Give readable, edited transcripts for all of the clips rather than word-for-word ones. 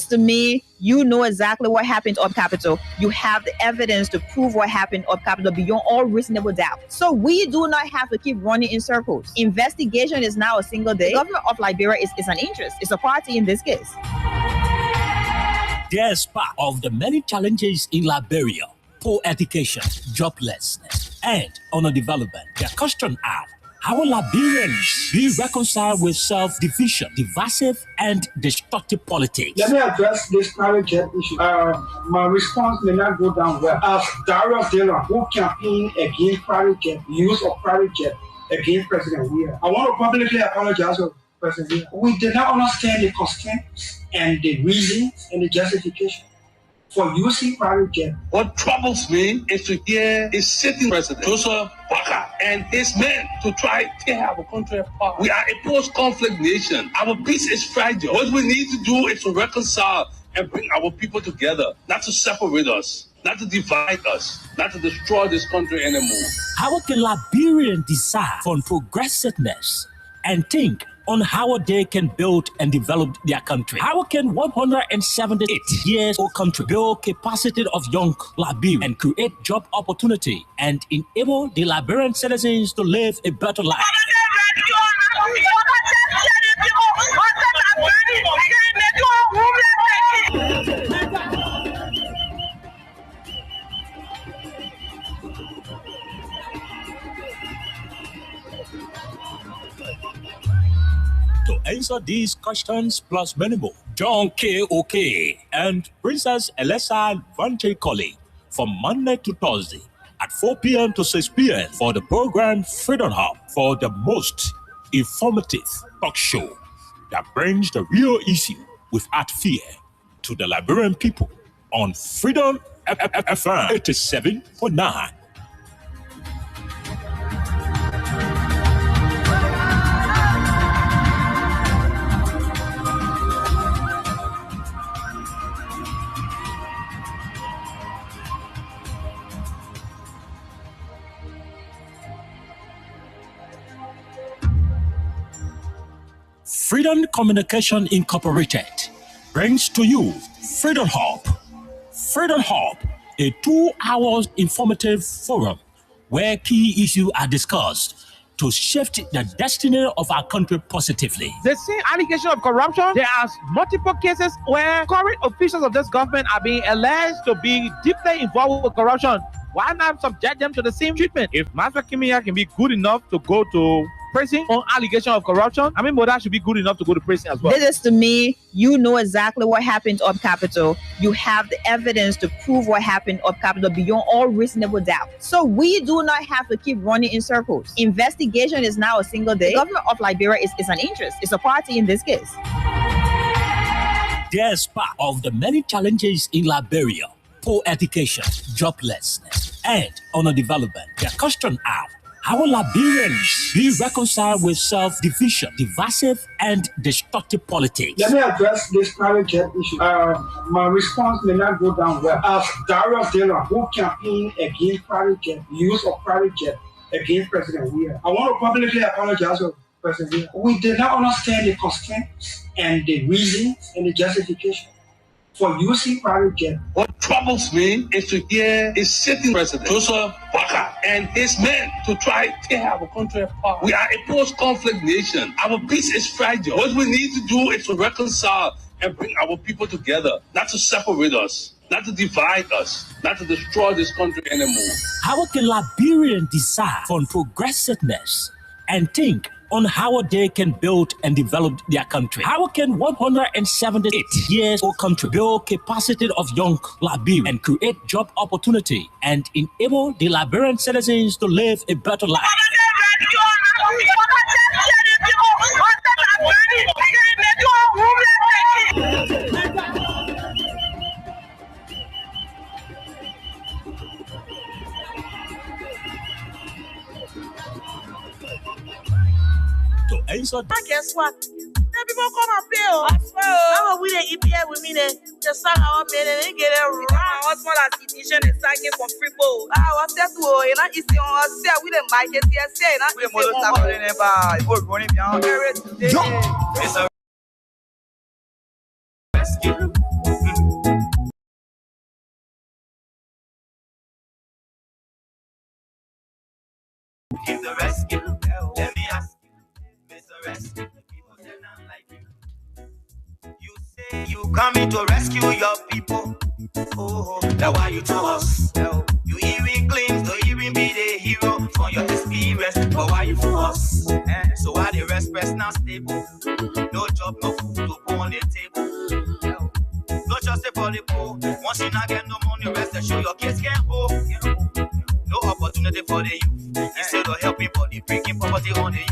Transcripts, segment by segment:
to me, you know exactly what happened up Capitol. You have the evidence to prove what happened up Capitol beyond all reasonable doubt. So we do not have to keep running in circles. Investigation is now a single day. The government of Liberia is an interest. It's a party in this case. There's part of the many challenges in Liberia: poor education, joblessness, and underdevelopment. The question are, how will Liberians be reconciled with self-division, divisive, and destructive politics? Let me address this private jet issue. My response may not go down well. As Darius Dillon, who campaigned against private jet, use of private jet against President Weir, I want to publicly apologize to President Weir. We did not understand the constraints and the reasons and the justification for using private jet. What troubles me is to hear a sitting president, Joseph Baka, and his men to try to tear our country apart. We are a post-conflict nation. Our peace is fragile. What we need to do is to reconcile and bring our people together, not to separate us, not to divide us, not to destroy this country anymore. How can Liberians decide on progressiveness and think on how they can build and develop their country? How can 178 years old country build capacity of young Liberians and create job opportunity and enable the Liberian citizens to live a better life? To answer these questions plus many more, John K.O.K. and Princess Elessa Vanche Colley from Monday to Thursday at 4 p.m. to 6 p.m. for the program Freedom Hub, for the most informative talk show that brings the real issue without fear to the Liberian people on Freedom FM 87.9. Freedom Communication Incorporated brings to you Freedom Hub. Freedom Hub, a 2-hour informative forum where key issues are discussed to shift the destiny of our country positively. The same allegation of corruption, there are multiple cases where current officials of this government are being alleged to be deeply involved with corruption. Why not subject them to the same treatment? If Master Kimia can be good enough to go to prison on allegation of corruption, I mean, Moda should be good enough to go to prison as well. This is to me, you know exactly what happened up Capitol. You have the evidence to prove what happened up Capitol beyond all reasonable doubt. So we do not have to keep running in circles. Investigation is now a single day. The government of Liberia is an interest. It's a party in this case. There's part of the many challenges in Liberia: poor education, joblessness, and underdevelopment. The question are, how will Liberians be reconciled with self-division, divisive, and destructive politics? Let me address this private jet issue. My response may not go down well. As Darius Dillon, who campaigned against private jet, use of private jet against President Weir, I want to publicly apologize to President Weir. We did not understand the constraints and the reasons and the justification for using private jet. What troubles me is to hear a sitting president, Joseph Baka, and his men to try to tear our country apart. We are a post-conflict nation. Our peace is fragile. What we need to do is to reconcile and bring our people together, not to separate us, not to divide us, not to destroy this country anymore. How can Liberians decide on progressiveness and think on how they can build and develop their country? How can 178 years old country build capacity of young Liberians and create job opportunity and enable the Liberian citizens to live a better life? To answer, guess what? Then people come and pay. I swear. How we the EPA with me then? Just sang our men and they get it wrong. What's more like teaching and singing for free bowl? What's that to you? Not easy on us. We the mic is here. Say, not we more stuff in the bar. We're running down there today. It's a rescue. came to rescue. Let me ask you, Mr. Rescue, the people say not like you. You say you coming to rescue your people. Oh, that's why you told us. You even claim to even be the hero for your experience, but why you for us? So why the rest now stable? No job, no food to put on the table. No justice for the poor. Once you not get no money, rest and show your kids can't hold. No opportunity for the youth. Instead of helping for the breaking poverty on the youth.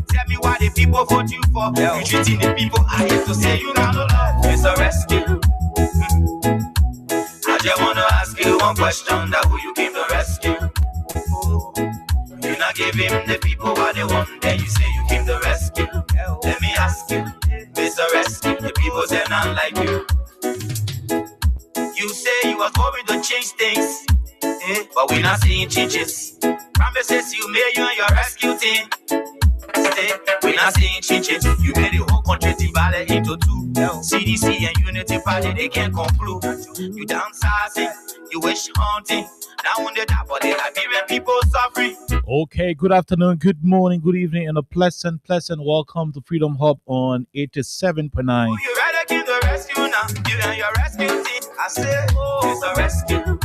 Tell me why the people vote you for. You treating the people I hate to say you got no love. It's a rescue. I just wanna ask you one question, that who you came to rescue. You not give him the people what they want, then you say you came to rescue. Let me ask you, Mr. Rescue, the people say not like you. You say you was going to change things, but we not seeing changes. Promises you made you and your rescue team. We not seeing changes. You made the whole country divided into two. CDC and Unity Party, they can't conclude. You downsizing, you wish hunting. Now when they die, but they Liberian people suffering. Okay, good afternoon, good morning, good evening, and a pleasant welcome to Freedom Hub on 87.9. You ready to the rescue now? You and your rescue team. I say, it's a rescue.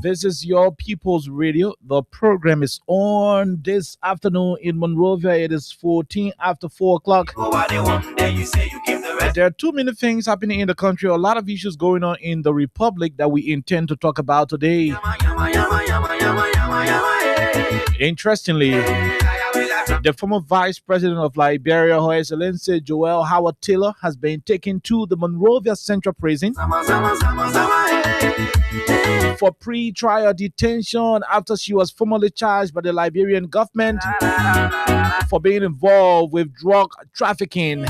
This is your People's Radio. The program is on this afternoon in Monrovia. It is 14 after 4 o'clock. There are too many things happening in the country. A lot of issues going on in the Republic that we intend to talk about today. Interestingly, the former Vice President of Liberia, Her Excellency Joel Howard Taylor, has been taken to the Monrovia Central Prison for pre-trial detention after she was formally charged by the Liberian government for being involved with drug trafficking.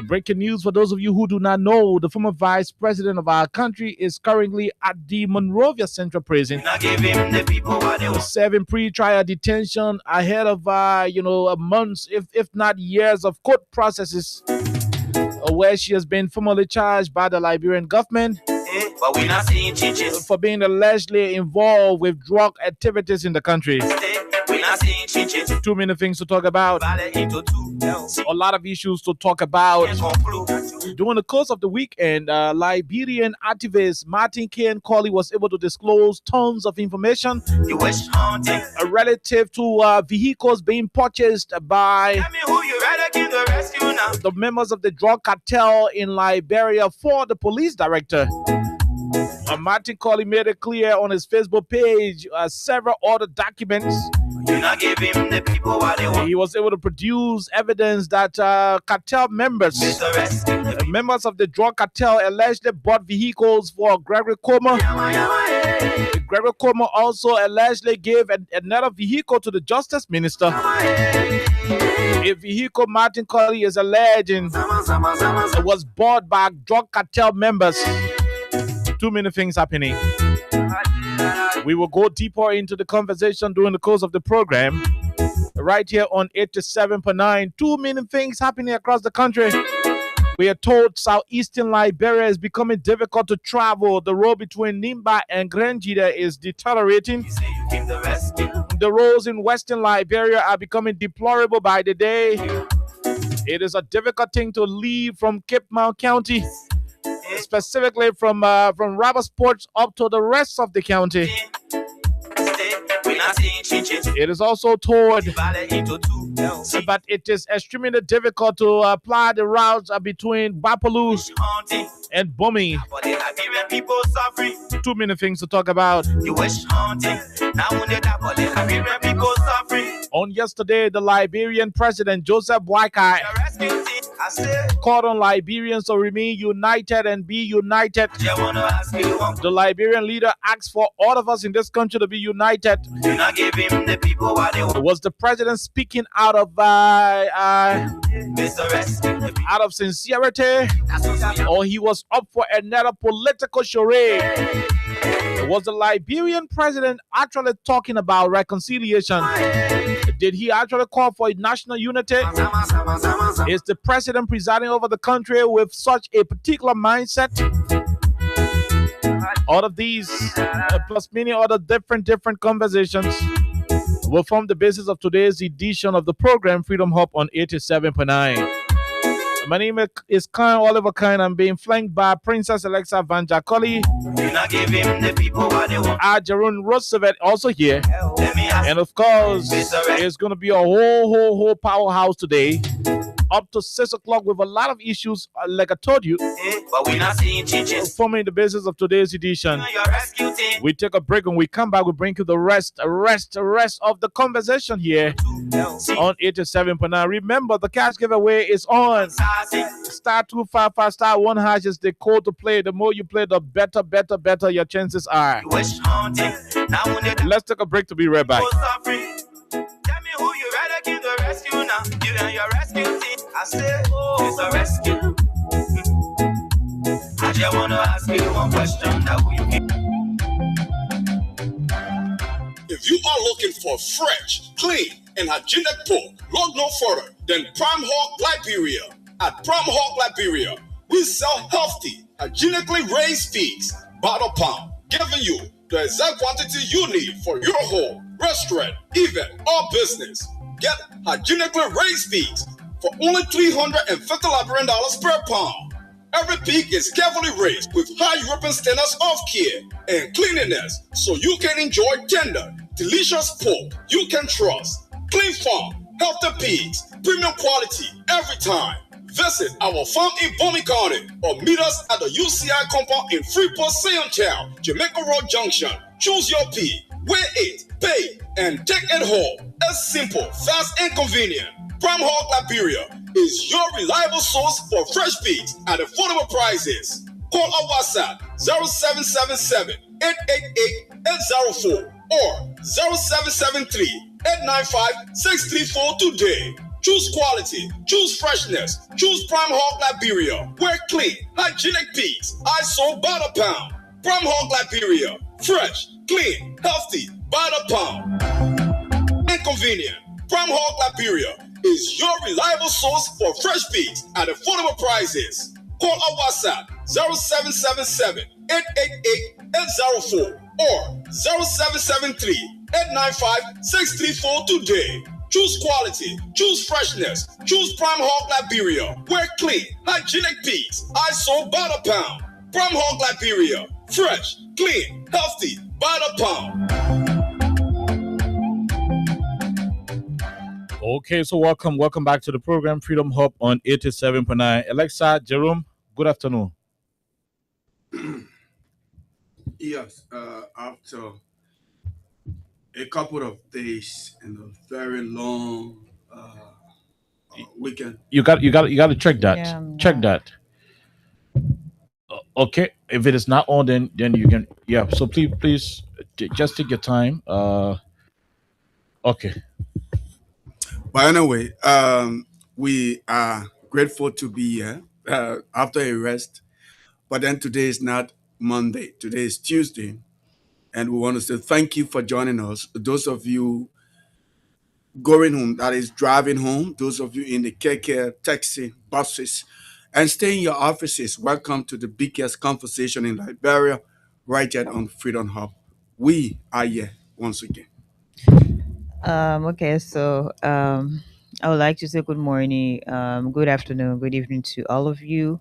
Breaking news for those of you who do not know, the former vice president of our country is currently at the Monrovia Central Prison, serving pre-trial detention ahead of months, if not years, of court processes, where she has been formally charged by the Liberian government but we not seeing changes. for being allegedly involved with drug activities in the country. We not seeing changes. Too many things to talk about. A lot of issues to talk about. During the course of the weekend, Liberian activist Martin K. Colley was able to disclose tons of information relative to vehicles being purchased by the members of the drug cartel in Liberia for the police director. Martin Colley made it clear on his Facebook page several other documents. He was able to produce evidence that cartel members of the drug cartel allegedly bought vehicles for Gregory Como. Gregory Como also allegedly gave another vehicle to the Justice Minister. A vehicle Martin Colley is alleging was bought by drug cartel members. Too many things happening. We will go deeper into the conversation during the course of the program. Right here on 87.9. Too many things happening across the country. We are told southeastern Liberia is becoming difficult to travel. The road between Nimba and Grenjida is deteriorating. The roads in western Liberia are becoming deplorable by the day. It is a difficult thing to leave from Cape Mount County, specifically from Robertsport up to the rest of the county. It is also told that it is extremely difficult to apply the routes between Bapaloo and Bumi. Too many things to talk about. On yesterday, the Liberian president, Joseph Boakai, called on Liberians to remain united and be united. The Liberian leader asked for all of us in this country to be united. Was the president speaking out of sincerity, or he was up for another political charade? Was the Liberian president actually talking about reconciliation? Did he actually call for national unity? Is the president presiding over the country with such a particular mindset? All of these, plus many other different conversations, will form the basis of today's edition of the program Freedom Hub on 87.9. My name is Kyle Oliver Kine. I'm being flanked by Princess Alexa Van Jacoli. Jerome Roosevelt also here. And of course, it's going to be a whole powerhouse today. Up to 6 o'clock with a lot of issues, like I told you. But we're not seeing changes. Forming the basis of today's edition. We take a break and we come back. We bring you the rest of the conversation here on 87.9. Remember, the cash giveaway is on. Star 255 star 1 hash is the code to play. The more you play, the better your chances are. Let's take a break to be right back. Who you rather give the rescue now? You and your rescue team. I say, it's a rescue. I just wanna ask you one question that we can. If you are looking for fresh, clean, and hygienic pork, look no further than Prime Hog Liberia. At Prime Hog Liberia, we sell healthy, hygienically raised pigs by the pound, giving you the exact quantity you need for your home, restaurant, event, or business. Get hygienically raised pigs for only $350 Liberian per pound. Every pig is carefully raised with high European standards of care and cleanliness, so you can enjoy tender, delicious pork you can trust. Clean farm, healthy pigs, premium quality every time. Visit our farm in Bomi County or meet us at the UCI compound in Freeport, Town, Jamaica Road Junction. Choose your pig, weigh it, pay, and take it home. It's simple, fast, and convenient. Prime Hog Liberia is your reliable source for fresh pigs at affordable prices. Call our WhatsApp 0777-888-804 or 0773-895-634 today. Choose quality, choose freshness, choose Prime Hog Liberia. We're clean, hygienic pigs, ISO by the pound. Prime Hog Liberia, fresh, clean, healthy, by the pound. Inconvenient. Prime Hog Liberia is your reliable source for fresh pigs at affordable prices. Call our WhatsApp 0777-888-804 or 0773-895-634 today. Choose quality, choose freshness, choose Prime Hog Liberia. We're clean, hygienic pigs, ISO by the pound. Prime Hog Liberia, fresh, clean, healthy, by the pound. Okay, so welcome back to the program Freedom Hub on 87.9. Alexa, Jerome, good afternoon. Yes, after a couple of days and a very long weekend. You got to check that. Yeah, check that. Okay, if it is not on, then you can. Yeah. So please, just take your time. Okay. But anyway, we are grateful to be here after a rest. But then today is not Monday. Today is Tuesday. And we want to say thank you for joining us. Those of you going home, that is driving home, those of you in the KK, taxi, buses, and stay in your offices, welcome to the biggest conversation in Liberia, right here on Freedom Hub. We are here once again. Okay, so I would like to say good morning, good afternoon, good evening to all of you.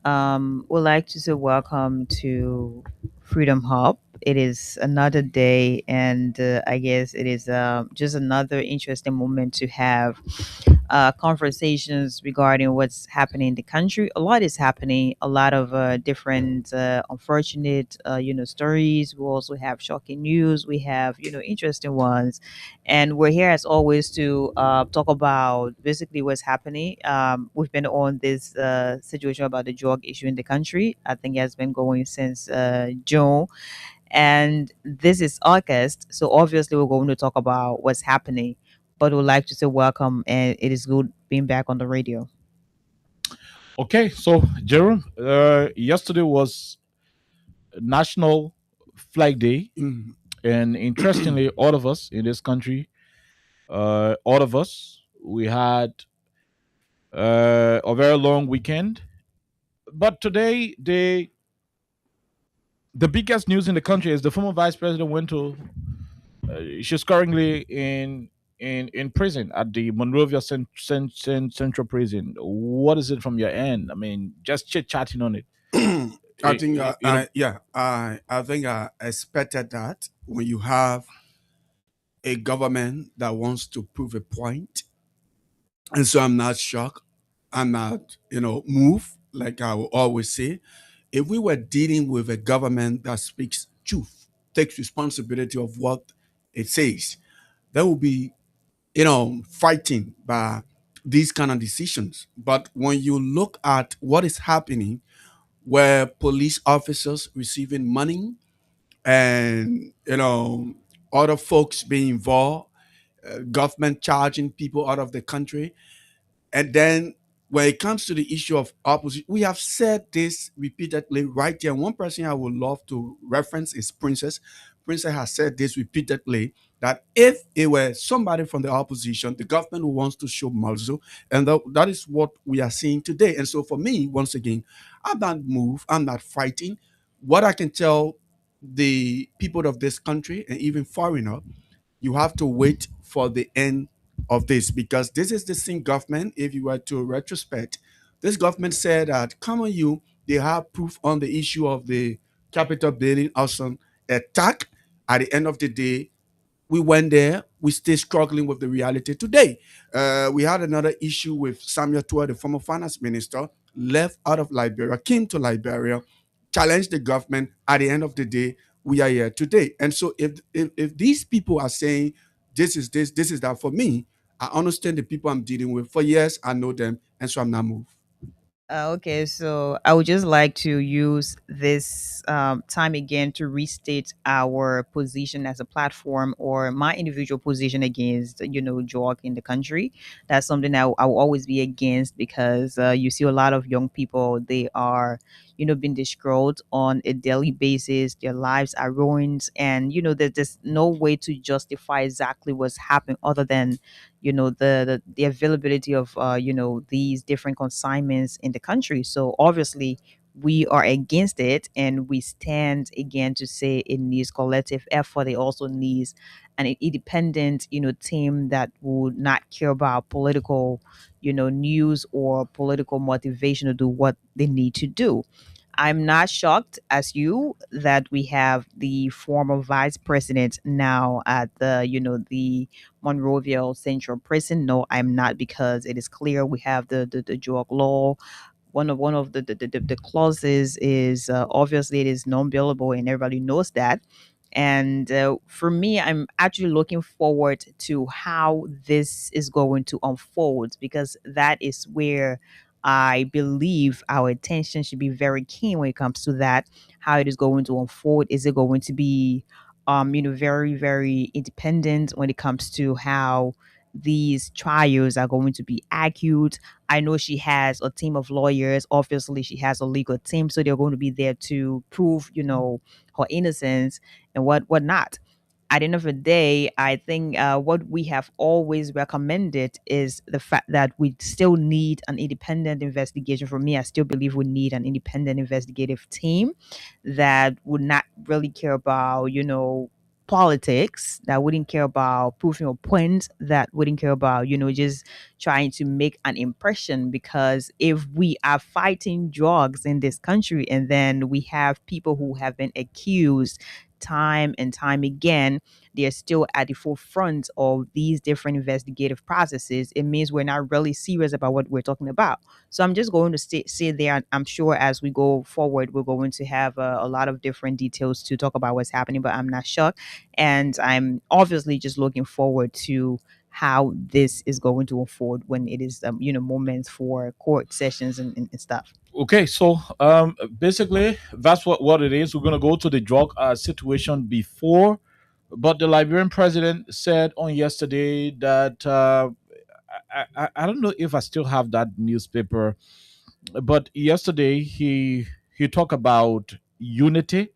Would like to say welcome to Freedom Hub. It is another day, and I guess it is just another interesting moment to have conversations regarding what's happening in the country. A lot is happening. A lot of different unfortunate, stories. We also have shocking news. We have interesting ones, and we're here as always to talk about basically what's happening. We've been on this situation about the drug issue in the country. I think it has been going since June, and this is August. So obviously, we're going to talk about what's happening. But we'd like to say welcome, and it is good being back on the radio. Okay, so Jerome, yesterday was National Flag Day, and interestingly, all of us in this country, we had a very long weekend. But today, The biggest news in the country is the former vice president went to. She's currently in prison at the Monrovia Central Prison. What is it from your end? I mean, just chit chatting on it. I think You know, I think I expected that when you have a government that wants to prove a point, and so I'm not shocked. I'm not moved. Like I will always say, if we were dealing with a government that speaks truth, takes responsibility of what it says, there will be fighting by these kind of decisions. But when you look at what is happening, where police officers receiving money and other folks being involved, government charging people out of the country, and then when it comes to the issue of opposition, we have said this repeatedly right here. One person I would love to reference is Princess. Princess has said this repeatedly, that if it were somebody from the opposition, the government who wants to show muzzle, and that is what we are seeing today. And so for me, once again, I'm not moved, I'm not fighting. What I can tell the people of this country and even foreigner, you have to wait for the end of this, because this is the same government. If you were to retrospect, this government said that, come on, you, they have proof on the issue of the Capitol building arson attack. At the end of the day, we went there. We still struggling with the reality today. We had another issue with Samuel Tua, the former finance minister, left out of Liberia, came to Liberia, challenged the government. At the end of the day, we are here today. And so, if these people are saying this is this, this is that, for me, I understand the people I'm dealing with. For years, I know them, and so I'm not moved. Okay, so I would just like to use this time again to restate our position as a platform, or my individual position against, drug in the country. That's something that I will always be against, because you see a lot of young people, they are, being destroyed on a daily basis. Their lives are ruined, and there's no way to justify exactly what's happening other than the availability of these different consignments in the country. So obviously we are against it, and we stand again to say it needs collective effort. It also needs an independent team that would not care about political news or political motivation to do what they need to do. I'm not shocked as you that we have the former vice president now at the Monrovia Central Prison. No, I'm not, because it is clear we have the drug law. One of the clauses is obviously it is non-billable, and everybody knows that. And for me, I'm actually looking forward to how this is going to unfold, because that is where I believe our attention should be very keen when it comes to that. How it is going to unfold? Is it going to be very, very independent when it comes to how these trials are going to be accurate? I know she has a team of lawyers. Obviously, she has a legal team, so they're going to be there to prove, her innocence and what not. At the end of the day, I think what we have always recommended is the fact that we still need an independent investigation. For me, I still believe we need an independent investigative team that would not really care about, politics, that wouldn't care about proving a point, that wouldn't care about, just trying to make an impression. Because if we are fighting drugs in this country, and then we have people who have been accused time and time again, they're still at the forefront of these different investigative processes, it means we're not really serious about what we're talking about. So I'm just going to stay there. And I'm sure as we go forward, we're going to have a lot of different details to talk about what's happening, but I'm not shocked. And I'm obviously just looking forward to how this is going to unfold when it is, moments for court sessions and stuff. okay, so basically that's what it is. We're gonna go to the drug situation before, but the Liberian president said on yesterday that I don't know if I still have that newspaper, but yesterday he talked about unity.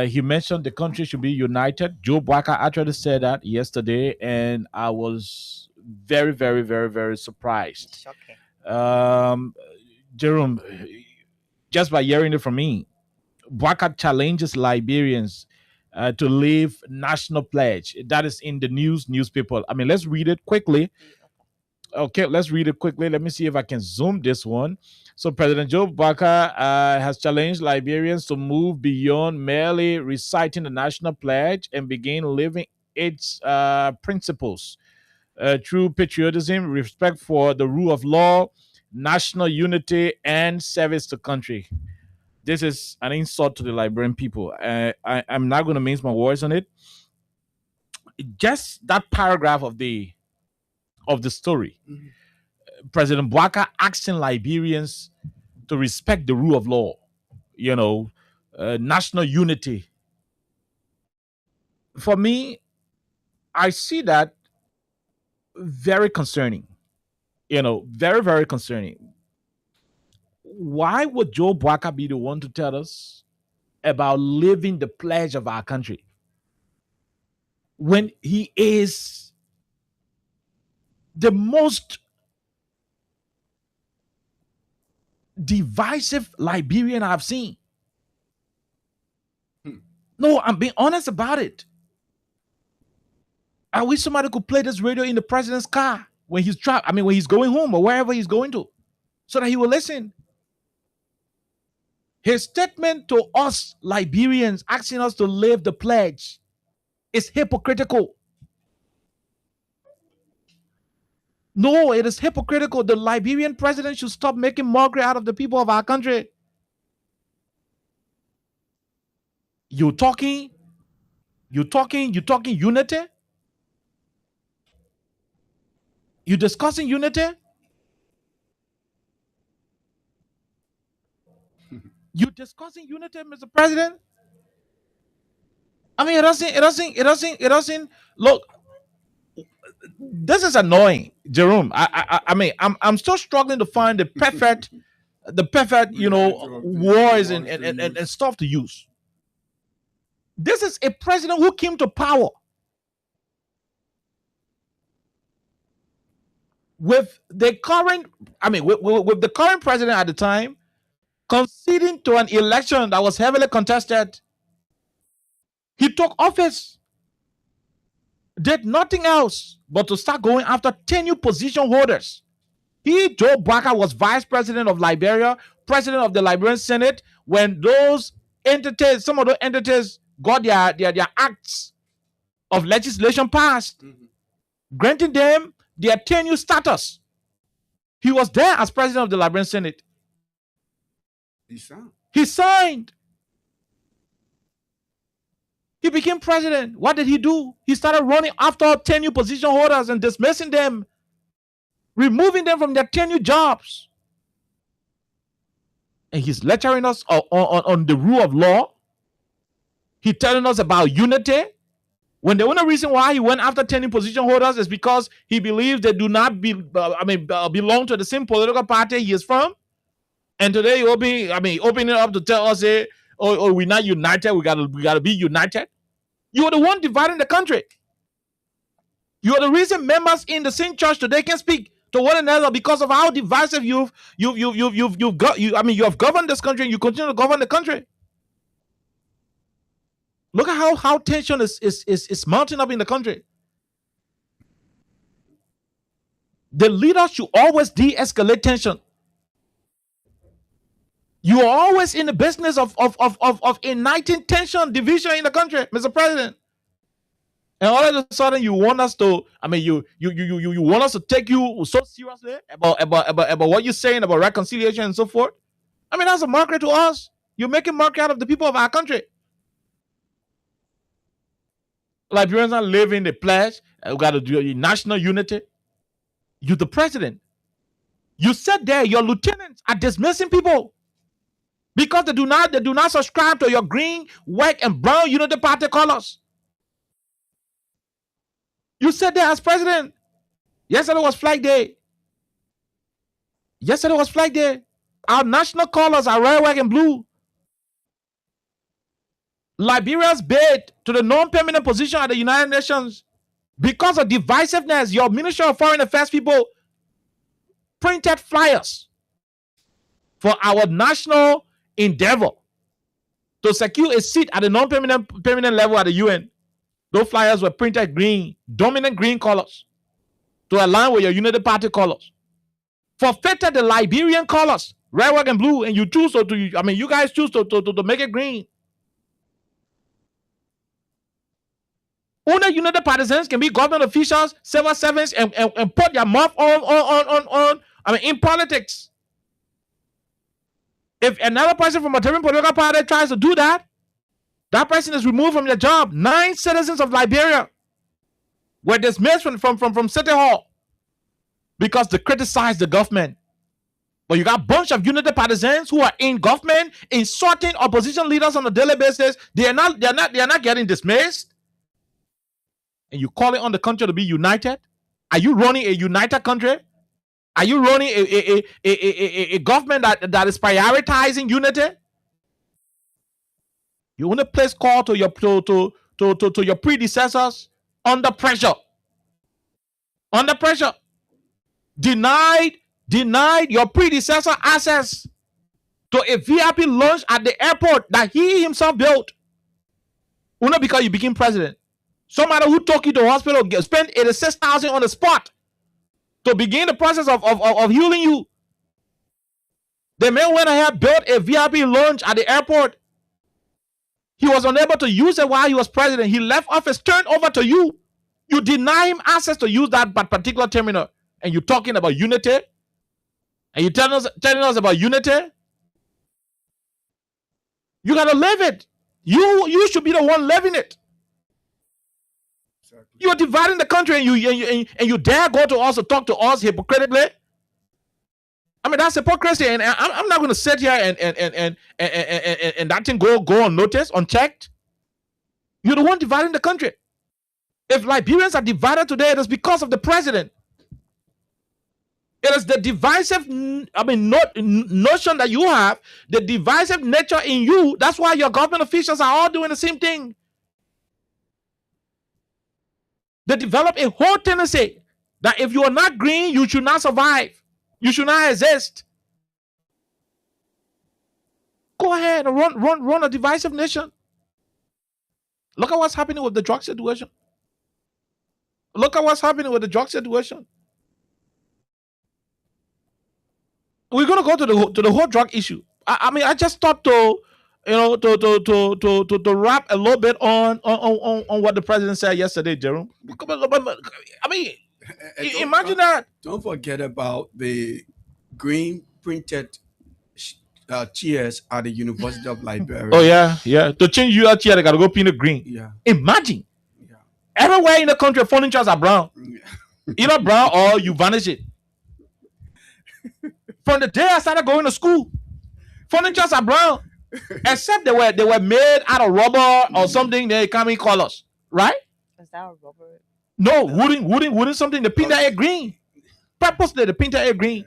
He mentioned the country should be united. Joe Barker actually said that yesterday, and I was very, very, very, very surprised. Shocking. Um, Jerome, just by hearing it from me. Bouacar challenges Liberians to leave national pledge. That is in the newspaper. I mean, let's read it quickly. Okay, let's read it quickly. Let me see if I can zoom this one. So President Joe Bouacar has challenged Liberians to move beyond merely reciting the national pledge and begin living its principles through patriotism, respect for the rule of law, national unity, and service to country. This is an insult to the Liberian people. I'm not going to mince my words on it. Just that paragraph of the story. President Bouacar asking Liberians to respect the rule of law, national unity. For me, I see that very concerning. Very, very concerning. Why would Joe Bouacar be the one to tell us about living the pledge of our country when he is the most divisive Liberian I've seen? No, I'm being honest about it. I wish somebody could play this radio in the president's car when he's when he's going home or wherever he's going to, so that he will listen. His statement to us Liberians, asking us to live the pledge, is hypocritical. No, it is hypocritical. The Liberian president should stop making mockery out of the people of our country. You talking unity? You discussing unity? You discussing unity, Mr. President? I mean, it doesn't look. This is annoying, Jerome. I mean, I'm still struggling to find the perfect, words and stuff to use. This is a president who came to power with the current, with the current president at the time conceding to an election that was heavily contested. He took office, did nothing else but to start going after tenure position holders. Joe Bouacar, was vice president of Liberia, president of the Liberian Senate, when those entities, some of those entities, got their acts of legislation passed, granting them their tenure status. He was there as president of the Liberian Senate. He signed. He became president. What did he do? He started running after tenure position holders and dismissing them, removing them from their tenure jobs. And he's lecturing us on the rule of law. He's telling us about unity, when the only reason why he went after tenure position holders is because he believes they do not belong to the same political party he is from. And today you'll be, opening it up to tell us, we're not united. We gotta be united. You are the one dividing the country. You are the reason members in the same church today can speak to one another because of how divisive you have governed this country and you continue to govern the country. Look at how tension is mounting up in the country. The leader should always de-escalate tension. You are always in the business of igniting tension, division in the country, Mr. President. And all of a sudden, you want us to, you want us to take you so seriously about what you're saying about reconciliation and so forth. That's a mockery to us. You're making mockery out of the people of our country. Liberians are living the pledge. We got to do national unity. You're the president. You said there your lieutenants are dismissing people because they do not subscribe to your green, white, and brown unity party colors. You said that as president. Yesterday was Flag Day. Our national colors are red, white, and blue. Liberia's bid to the non-permanent position at the United Nations, because of divisiveness, your Ministry of Foreign Affairs people printed flyers for our national endeavor to secure a seat at the non-permanent level at the UN. Those flyers were printed green, dominant green colors, to align with your Unity Party colors. Forfeited the Liberian colors, red, white, and blue, and you choose you guys choose to make it green. Only Unity partisans can be government officials, civil servants, and put their mouth on in politics. If another person from a different political party tries to do that, that person is removed from their job. 9 citizens of Liberia were dismissed from City Hall because they criticized the government. But you got a bunch of Unity partisans who are in government insulting opposition leaders on a daily basis. They are not getting dismissed. And you call it on the country to be united? Are you running a united country? Are you running a government that is prioritizing unity? You only place call to your predecessors under pressure. Under pressure. Denied your predecessor access to a VIP lounge at the airport that he himself built. Only because you became president. Somebody who took you to hospital spent $86,000 on the spot to begin the process of healing you. The man went ahead, built a VIP lounge at the airport. He was unable to use it while he was president. He left office, turned over to you. You deny him access to use that particular terminal. And you're talking about unity? And you're telling us about unity? You gotta live it. You should be the one living it. Exactly. You're dividing the country, and you dare go to us to talk to us hypocritically. I mean, that's hypocrisy, and I'm not going to sit here and that thing go unnoticed, unchecked. You're the one dividing the country. If Liberians are divided today, it is because of the president. It is the divisive, notion that you have, the divisive nature in you. That's why your government officials are all doing the same thing. They develop a whole tendency that if you are not green, you should not survive. You should not exist. Go ahead and run a divisive nation. Look at what's happening with the drug situation. Look at what's happening with the drug situation. We're gonna go to the whole drug issue. I just thought to wrap a little bit on what the president said yesterday, Jerome. I mean, imagine that. Don't forget about the green printed chairs at the University of Liberia. Oh yeah. To change your chair, they gotta go paint it green. Yeah. Imagine. Yeah. Everywhere in the country, furnitures are brown. Yeah. Either brown or you vanish it. From the day I started going to school, furnitures are brown, except they were made out of rubber or something. They come in colors, right? Is that a rubber? No, wooden something. They paint that green. Purposely, they paint that green.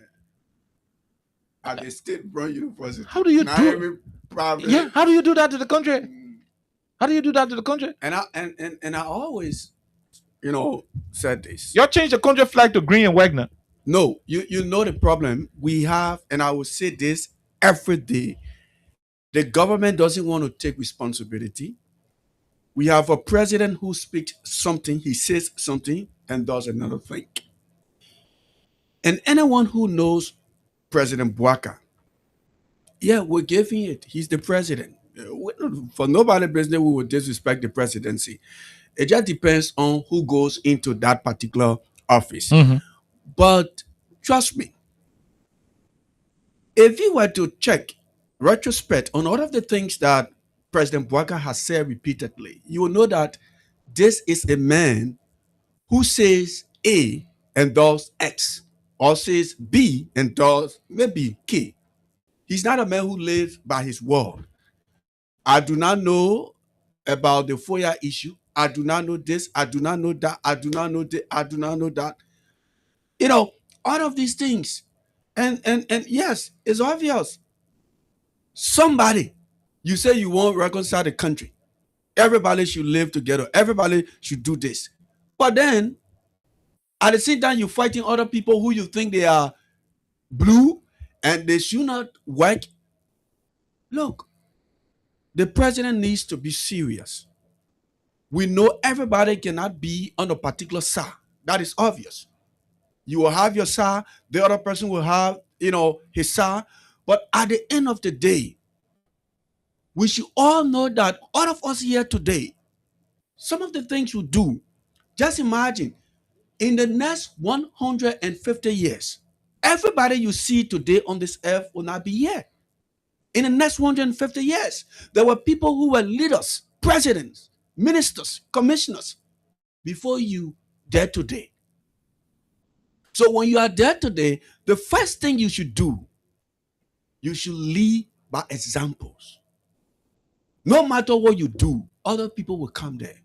At the State Brown University. How do you do? Yeah, how do you do that to the country? How do you do that to the country? And I always, said this. You change the country flag to green and Wagner. No, you know the problem we have, and I will say this every day. The government doesn't want to take responsibility. We have a president who speaks something, he says something, and does another thing. And anyone who knows President Bouaka, yeah, we're giving it. He's the president. For nobody's business, we would disrespect the presidency. It just depends on who goes into that particular office. Mm-hmm. But trust me, if you were to check retrospect on all of the things that President Bouaka has said repeatedly, you will know that this is a man who says A and does X, or says B and does maybe K. He's not a man who lives by his word. I do not know about the FOIA issue. I do not know this. I do not know that. I do not know this. I do not know that. All of these things. And yes, it's obvious. Somebody, you say you won't reconcile the country. Everybody should live together. Everybody should do this. But then, at the same time, you're fighting other people who you think they are blue and they should not work. Look, the president needs to be serious. We know everybody cannot be on a particular side. That is obvious. You will have your side, the other person will have, his side. But at the end of the day, we should all know that all of us here today, some of the things you do, just imagine in the next 150 years, everybody you see today on this earth will not be here. In the next 150 years, there were people who were leaders, presidents, ministers, commissioners before you there today. So when you are there today, the first thing you should do, you should lead by examples. No matter what you do, other people will come there.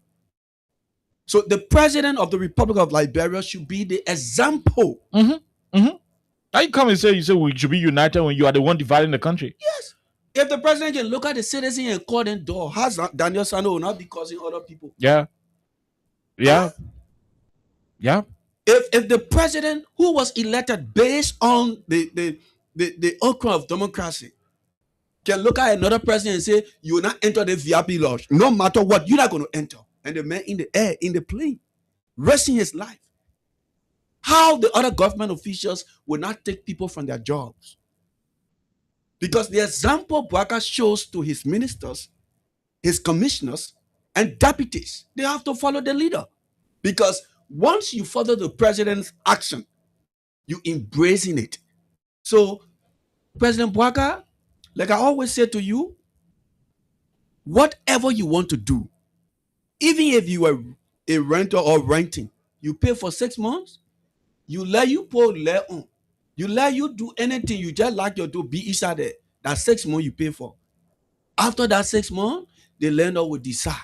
So the president of the Republic of Liberia should be the example. Now you come and say we should be united when you are the one dividing the country. Yes. If the president can look at the citizen and call them door, has Daniel Sano will not be causing other people. Yeah. Huh? Yeah. If the president who was elected based on the outcome of democracy can look at another president and say, you will not enter the VIP lodge, no matter what, you're not going to enter. And the man in the air, in the plane, risking his life. How the other government officials will not take people from their jobs? Because the example Bwaka shows to his ministers, his commissioners, and deputies, they have to follow the leader. Because once you follow the president's action, you embracing it. So, President Bwaka, like I always say to you, whatever you want to do, even if you are a renter or renting, you pay for 6 months, you let you put let on. You let you do anything you just like you do, be inside there. That 6 months you pay for. After that 6 months, the landlord will decide.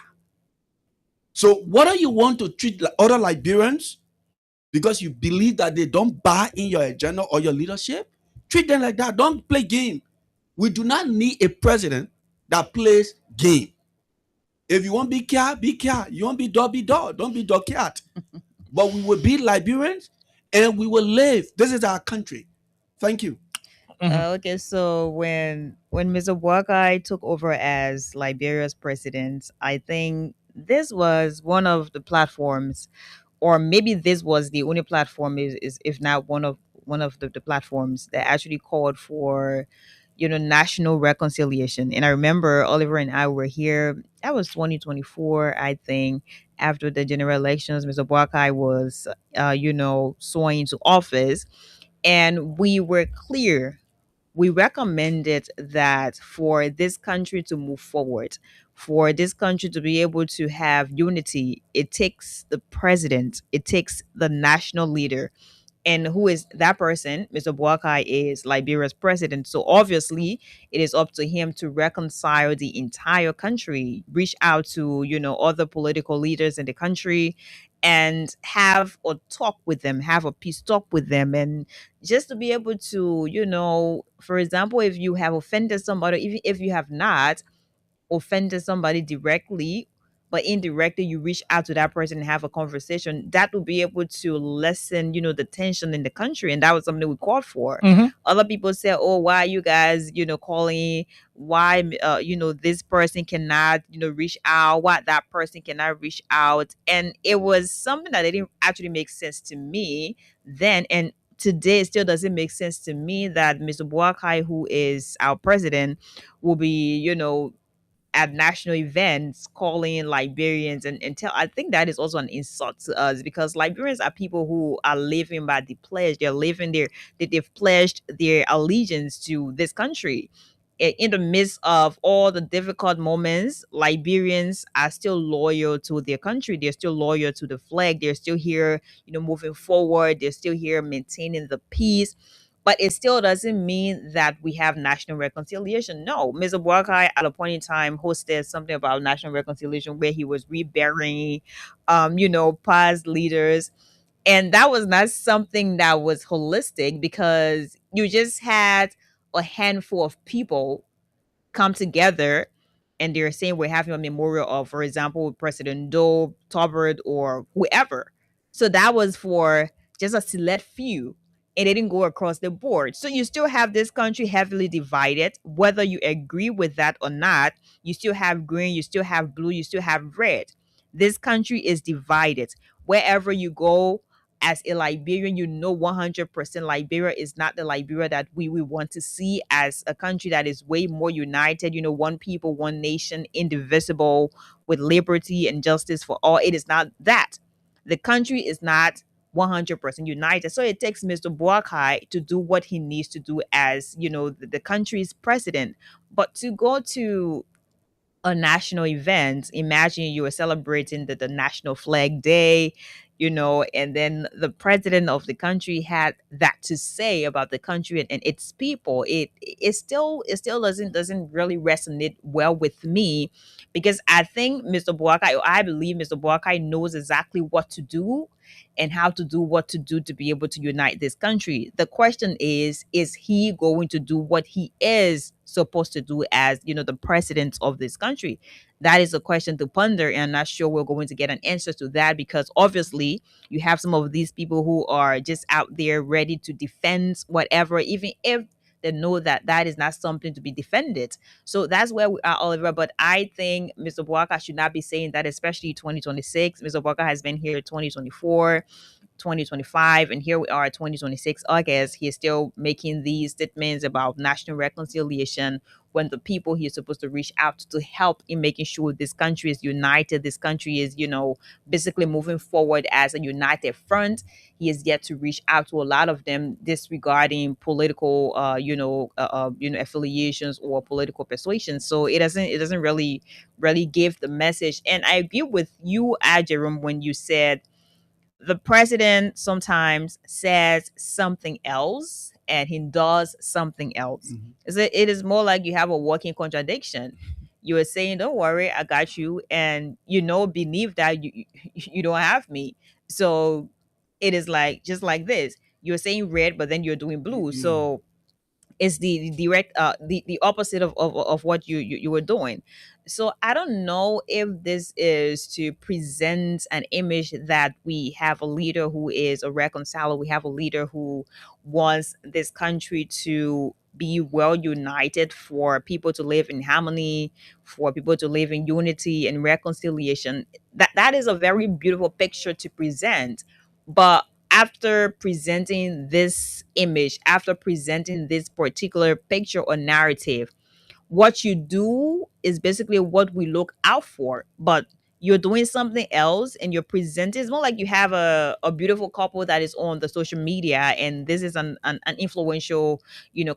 So whether you want to treat other Liberians because you believe that they don't buy in your agenda or your leadership, treat them like that. Don't play game. We do not need a president that plays game. If you want to be cat, be cat. You want to be dog, be dog. Don't be dog cat. But we will be Liberians and we will live. This is our country. Thank you. Okay, so when Mr. Boakai took over as Liberia's president, I think this was one of the platforms, or maybe this was the only platform, is if not one of the platforms that actually called for, national reconciliation. And I remember Oliver and I were here. That was 2024, I think. After the general elections, Mr. Boakai was, sworn into office, and we were clear. We recommended that for this country to move forward, for this country to be able to have unity, it takes the president, it takes the national leader. And who is that person? Mr. Boakai is Liberia's president. So obviously, it is up to him to reconcile the entire country, reach out to, other political leaders in the country, and have a talk with them, have a peace talk with them. And just to be able to, for example, if you have offended somebody, even if you have not offended somebody directly, but indirectly you reach out to that person and have a conversation, that will be able to lessen, the tension in the country. And that was something we called for. Other people say, oh, why are you guys, calling, why, this person cannot, reach out, why that person cannot reach out. And it was something that didn't actually make sense to me then. And today it still doesn't make sense to me that Mr. Boakai, who is our president, will be, at national events calling Liberians and tell. I think that is also an insult to us, because Liberians are people who are living by the pledge. They're living there, that they've pledged their allegiance to this country. In the midst of all the difficult moments, Liberians are still loyal to their country. They're still loyal to the flag. They're still here, moving forward. They're still here maintaining the peace. But it still doesn't mean that we have national reconciliation. No, Mr. Boakai at a point in time hosted something about national reconciliation where he was reburying, past leaders. And that was not something that was holistic, because you just had a handful of people come together and they're saying we're having a memorial of, for example, President Doe, Tobert, or whoever. So that was for just a select few. and they didn't go across the board. So you still have this country heavily divided, whether you agree with that or not. You still have green, you still have blue, you still have red. This country is divided. Wherever you go, as a Liberian, you know 100% Liberia is not the Liberia that we want to see, as a country that is way more united, one people, one nation, indivisible, with liberty and justice for all. It is not that. The country is not 100% united. So it takes Mr. Boakai to do what he needs to do as, the country's president. But to go to a national event, imagine you were celebrating the National Flag Day, and then the president of the country had that to say about the country and its people. It still doesn't really resonate well with me, because I think Mr. Boakai, or I believe Mr. Boakai knows exactly what to do and how to do what to do to be able to unite this country. The question is he going to do what he is supposed to do as, the president of this country? That is a question to ponder, and I'm not sure we're going to get an answer to that, because obviously you have some of these people who are just out there ready to defend whatever, even if they know that that is not something to be defended. So that's where we are, Oliver. But I think Mr. Boaka should not be saying that, especially 2026. Mr. Boaka has been here 2024, 2025, and here we are 2026 August. He is still making these statements about national reconciliation, when the people he is supposed to reach out to help in making sure this country is united, this country is, basically moving forward as a united front. He is yet to reach out to a lot of them, disregarding political affiliations or political persuasions. So it doesn't really give the message. And I agree with you, Jerome, when you said the president sometimes says something else and he does something else. It is more like you have a walking contradiction. You are saying, "Don't worry, I got you," and beneath that, you don't have me. So it is like, just like this. You're saying red, but then you're doing blue. So it's the direct the opposite of what you were doing. So I don't know if this is to present an image that we have a leader who is a reconciler, we have a leader who wants this country to be well united, for people to live in harmony, for people to live in unity and reconciliation. That is a very beautiful picture to present. But after presenting this image, after presenting this particular picture or narrative, what you do is basically what we look out for. But you're doing something else and you're presenting. It's more like you have a beautiful couple that is on the social media, and this is an influential,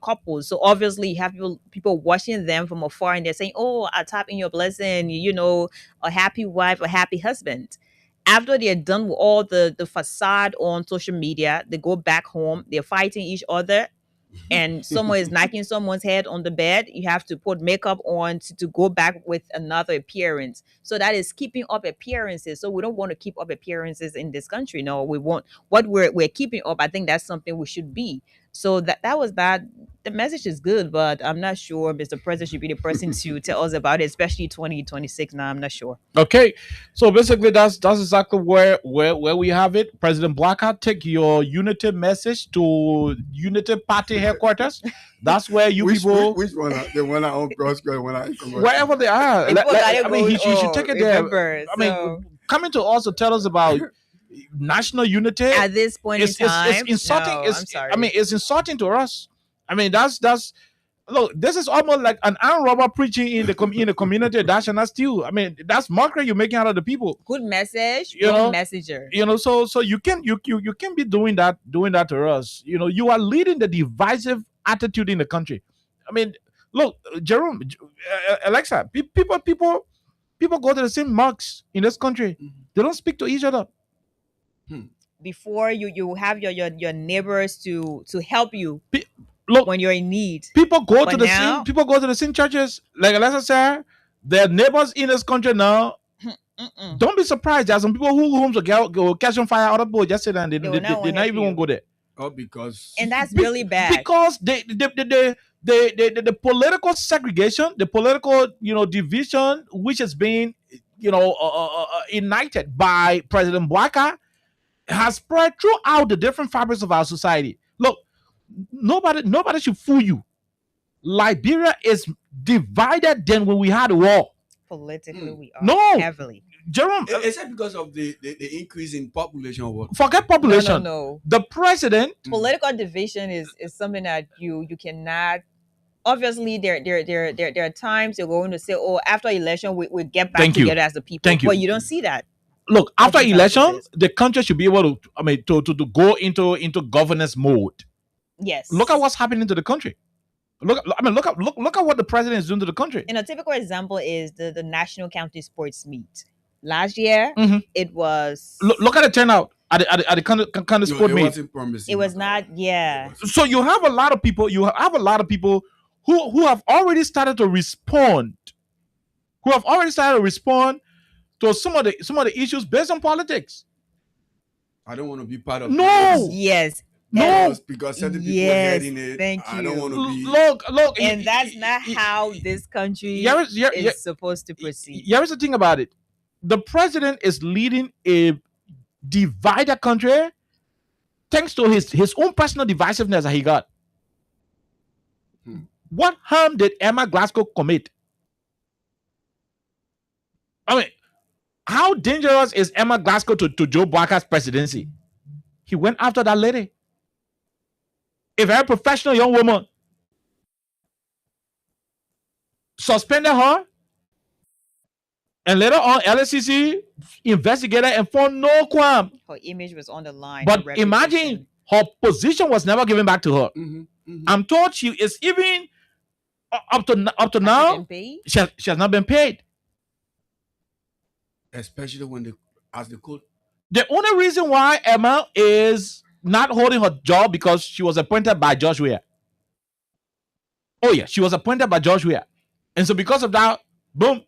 couple. So obviously you have people watching them from afar, and they're saying, "Oh, I tap in your blessing, a happy wife, a happy husband." After they're done with all the facade on social media, they go back home, they're fighting each other, and someone is knocking someone's head on the bed. You have to put makeup on to go back with another appearance. So that is keeping up appearances. So we don't want to keep up appearances in this country. No, we want what we're keeping up. I think that's something we should be. So that was that. The message is good, but I'm not sure Mr. President should be the person to tell us about it, especially 2026. Now I'm not sure. Okay, so basically that's exactly where we have it. President Blackheart, take your unity message to Unity Party headquarters. That's where you which people, one? The one on Prosper, the one on wherever they are. I mean, he should take it there. Remember, I mean, coming to us to tell us about national unity at this point in time, it's insulting. no, I'm sorry. I mean, it's insulting to us. I mean, that's look. This is almost like an armed robber preaching in the community. That should not steal. I mean, that's mockery you're making out of the people. Good message, messenger. So you can be doing that to us. You are leading the divisive attitude in the country. I mean, look, Jerome, Alexa, people go to the same mosques in this country. They don't speak to each other. Before you have your neighbors to help you look, when you're in need. People go to the same churches. Like Alexa said, their neighbors in this country now. Don't be surprised. There are some people who homes will catch on fire. Other people just sit and they not even want to go there. Oh, because and that's really bad. Because the political segregation, the political division, which is being ignited by President Bwaka, has spread throughout the different fabrics of our society. Look, nobody should fool you. Liberia is divided than when we had a war. Politically, we are No. heavily. Jerome, Is it because of the increase in population or what? forget population. No. The president. Political division is something that you cannot. Obviously, there are times you're going to say, "Oh, after election, we get back together as the people." Thank you. But you don't see that. Look, after Oftentimes election, it is. the country should be able to go into governance mode. Yes. Look at what's happening to the country. Look at what the president is doing to the country. And a typical example is the National County Sports Meet. Last year, it was. Look at the turnout at the county sport meet. Wasn't promising. It was not. Yeah. So you have a lot of people. Who have already started to respond. Who have already started to respond to some of the issues based on politics. I don't want to be part of. No. Yes. No. Because certain people Yes, heading it. thank I don't you. want to be. Look. And that's not how this country is supposed to proceed. Here's the thing about it. The president is leading a divided country thanks to his own personal divisiveness that he got. What harm did Emma Glasgow commit? I mean, how dangerous is Emma Glasgow to Joe Barker's presidency? He went after that lady. A very professional young woman. Suspended her. And later on, LSCC investigated and found no crime. Her image was on the line. But imagine her position was never given back to her. I'm told she is even up to now. She has not been paid. Especially when they ask the court. The only reason why Emma is not holding her job because she was appointed by George Weah. Oh yeah, she was appointed by George Weah. And so because of that, boom,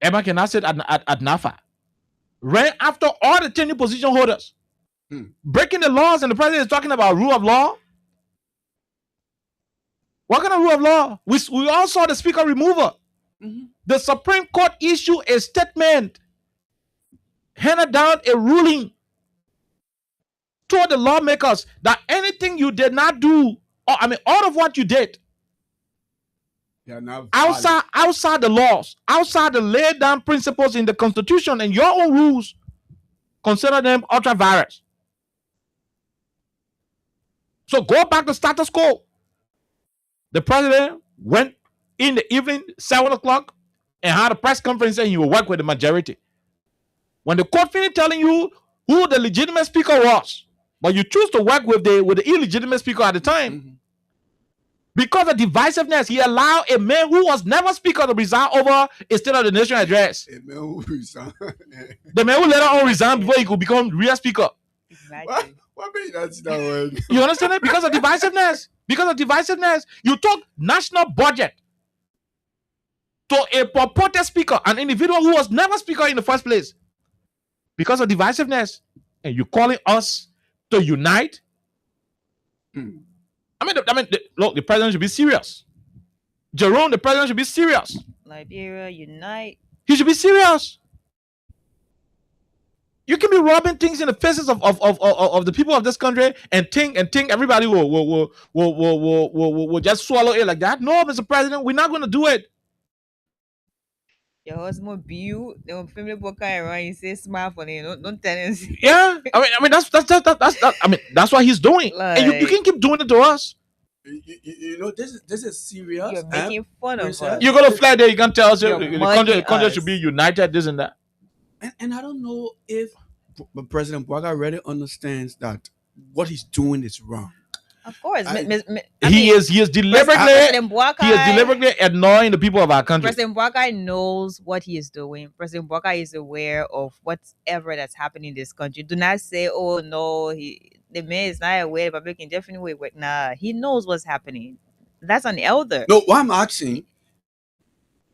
Emma cannot sit at NAFA. Ran after all the tenure position holders. Breaking the laws, and the president is talking about rule of law. What kind of rule of law? We all saw the speaker removal. The Supreme Court issued a statement, handed down a ruling, told the lawmakers that anything you did not do, all of what you did, outside the laws, outside the laid down principles in the Constitution and your own rules, consider them ultra vires. So go back to status quo. The president went in the evening, 7 o'clock, and had a press conference saying he will work with the majority. When the court finished telling you who the legitimate speaker was, but you choose to work with the illegitimate speaker at the time, because of divisiveness, he allowed a man who was never speaker to resign over a State of the Nation address. A man who resigned. The man who later on resigned before he could become real speaker. What made that word? You understand it? Because of divisiveness. Because of divisiveness, you took national budget to a purported speaker, an individual who was never speaker in the first place. Because of divisiveness, and you calling us to unite. Look, the president should be serious. Jerome, the president should be serious. Liberia, unite. He should be serious. You can be rubbing things in the faces of the people of this country and think everybody will just swallow it like that. No, Mr. President, we're not going to do it. Your husband you, the family worker around, you say smile for him. Don't tell him. Yeah, that's what he's doing. Like, and you can keep doing it to us. You know, this is serious. You're making fun of us. You're gonna fly there. You can tell us the country should be united. This and that. And I don't know if President Bwaga really understands that what he's doing is wrong. Of course, he is deliberately annoying the people of our country. President Bwaga knows what he is doing. President Bwaga is aware of whatever that's happening in this country. Do not say, "Oh no, the man is not aware." The public can definitely wait. Nah, he knows what's happening. That's an elder. No, what I'm asking,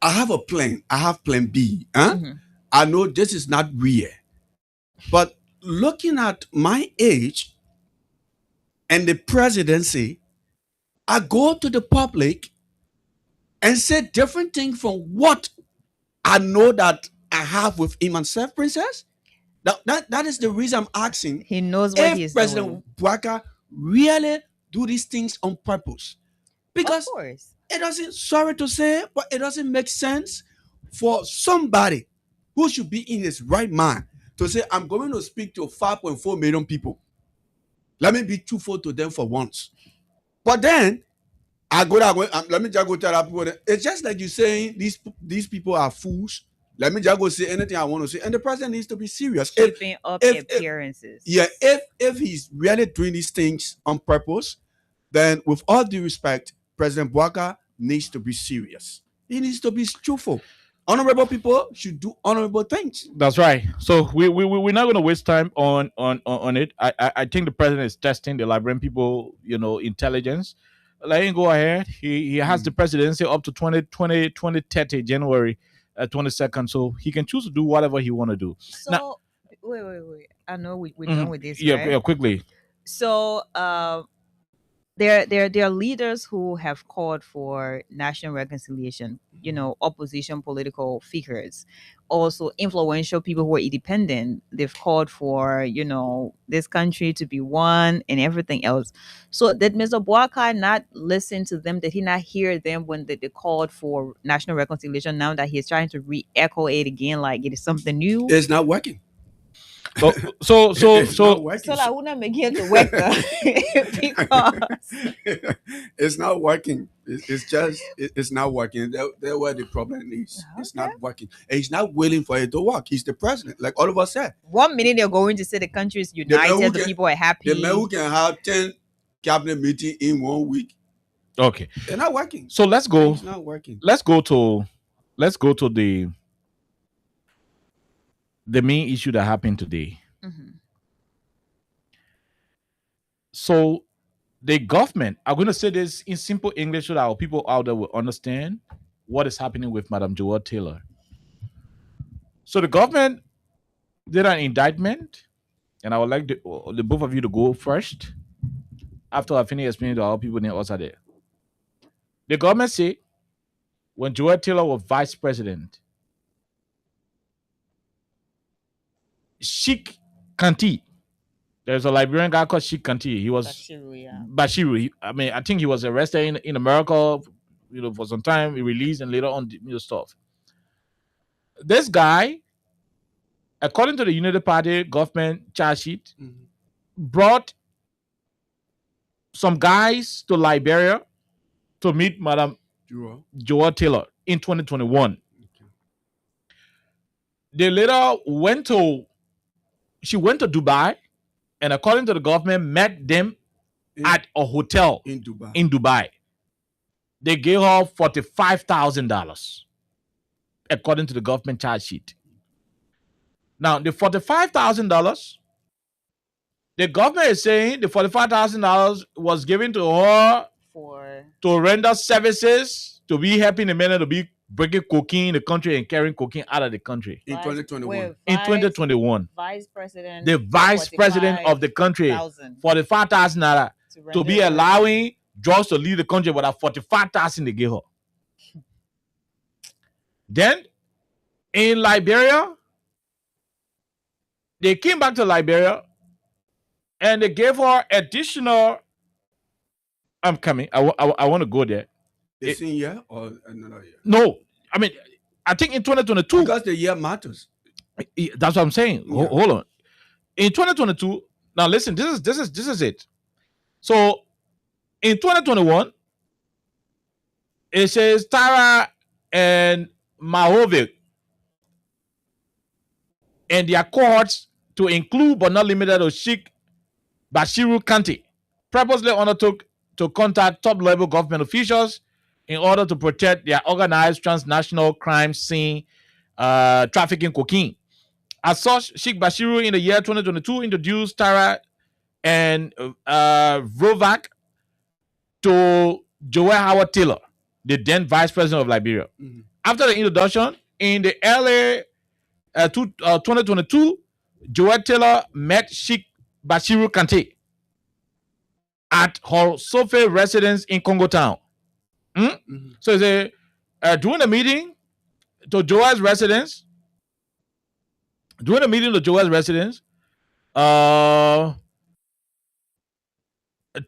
I have a plan. I have plan B. I know this is not real, but looking at my age and the presidency, I go to the public and say different things from what I know that I have with him and Self Princess. That is the reason I'm asking. He knows what he's President doing. Bwaga really do these things on purpose. Because of course. it doesn't, sorry to say, but it doesn't make sense for somebody who should be in his right mind to say, I'm going to speak to 5.4 million people. Let me be truthful to them for once. But then, let me just go tell that people, it's just like you saying these people are fools. Let me just go say anything I want to say. And the president needs to be serious. Keeping up appearances. If he's really doing these things on purpose, then with all due respect, President Bouaka needs to be serious. He needs to be truthful. Honorable people should do honorable things. That's right. So we're not going to waste time on it. I think the president is testing the Liberian people, intelligence. Let him go ahead. He has the presidency up to 2030 January 22nd, so he can choose to do whatever he want to do. So now, wait. I know we're done with this. Yeah, right? yeah, quickly. So there are leaders who have called for national reconciliation, opposition political figures, also influential people who are independent. They've called for, this country to be one and everything else. So did Mr. Bouaka not listen to them? Did he not hear them when they called for national reconciliation, now that he's trying to re-echo it again like it is something new? It's not working. So it's not working. So I wouldn't begin to work because it's not working. It's not working. That's where the problem is. Okay. It's not working. And he's not willing for it to work. He's the president, like all of us said. 1 minute they're going to say the country is united, the people are happy. The man who can have 10 cabinet meetings in 1 week. Okay. They're not working. So let's go. It's not working. Let's go to the main issue that happened today. Mm-hmm. So the government, I'm going to say this in simple English so that our people out there will understand what is happening with Madam Joel Taylor. So the government did an indictment, and I would like the both of you to go first after I finish explaining to our people in also there. The government said when Joel Taylor was vice president, Sheikh Kanti, there's a Liberian guy called Sheikh Kanti. He was Bashiru. I think he was arrested in America, for some time. He released and later on stuff. This guy, according to the United Party government charge sheet, brought some guys to Liberia to meet Madam Joel Taylor in 2021. Okay. They later she went to Dubai, and according to the government, met them at a hotel in Dubai. They gave her $45,000, according to the government charge sheet. Now, the $45,000, the government is saying the $45,000 was given to her to render services, to be helping the men to be breaking cocaine in the country and carrying cocaine out of the country. In 2021. In 2021. Vice president. The vice president of the country, $45,000 to be allowing drugs to leave the country, but at $45,000 they gave her. Then in Liberia, they came back to Liberia and they gave her additional. I'm coming. I want to go there. The same year or another year? No, I think in 2022. Because the year matters. That's what I'm saying. Yeah. Hold on. In 2022, now listen. This is it. So in 2021, it says Tara and Mahovic and their cohorts, to include but not limited to Sheikh Bashiru Kanti, purposely undertook to contact top-level government officials in order to protect their organized transnational crime scene, trafficking cocaine. As such, Sheikh Bashiru in the year 2022 introduced Tara and Vrovac to Joel Howard Taylor, the then vice president of Liberia. Mm-hmm. After the introduction, in the early 2022, Joel Taylor met Sheikh Bashiru Kanti at her Sofe residence in Congo Town. Mm-hmm. So they during the meeting to Joel's residence,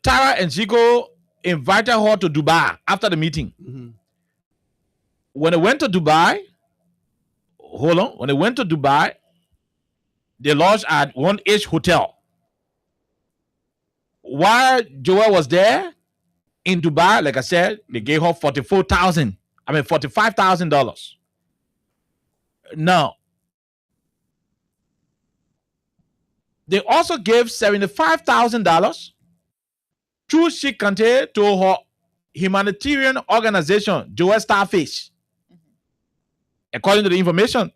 Tara and Chico invited her to Dubai after the meeting. Mm-hmm. When they went to Dubai, when they went to Dubai, they lodged at one H hotel. While Joel was there in Dubai, like I said, they gave her $45,000. Now, they also gave $75,000 through Sheikh Kante to her humanitarian organization, Joel Starfish. According to the information,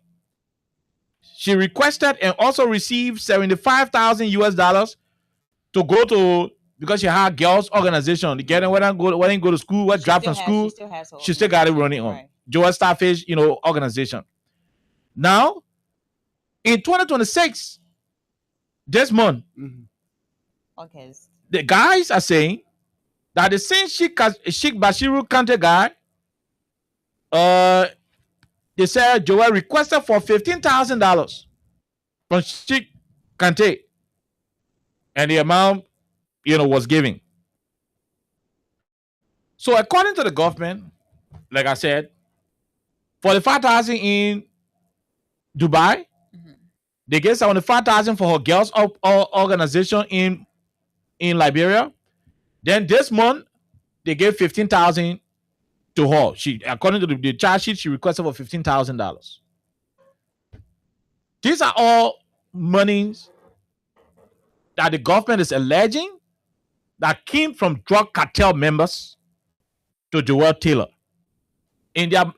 she requested and also received $75,000 to go to, because she had girls organization. The girl when they go to school, what drop from school, she still got it running on. Right. Joel Starfish, organization. Now, in 2026, this month, okay, the guys are saying that the same Sheikh Bashiru Kante guy, they said Joel requested for $15,000 from Sheikh Kante, and the amount, was given. So according to the government, like I said, $45,000 in Dubai. They gave $75,000 for her girls organization in Liberia. Then this month, they gave $15,000 to her. She, according to the charge sheet, she requested for $15,000. These are all monies that the government is alleging that came from drug cartel members to Joel Taylor. In their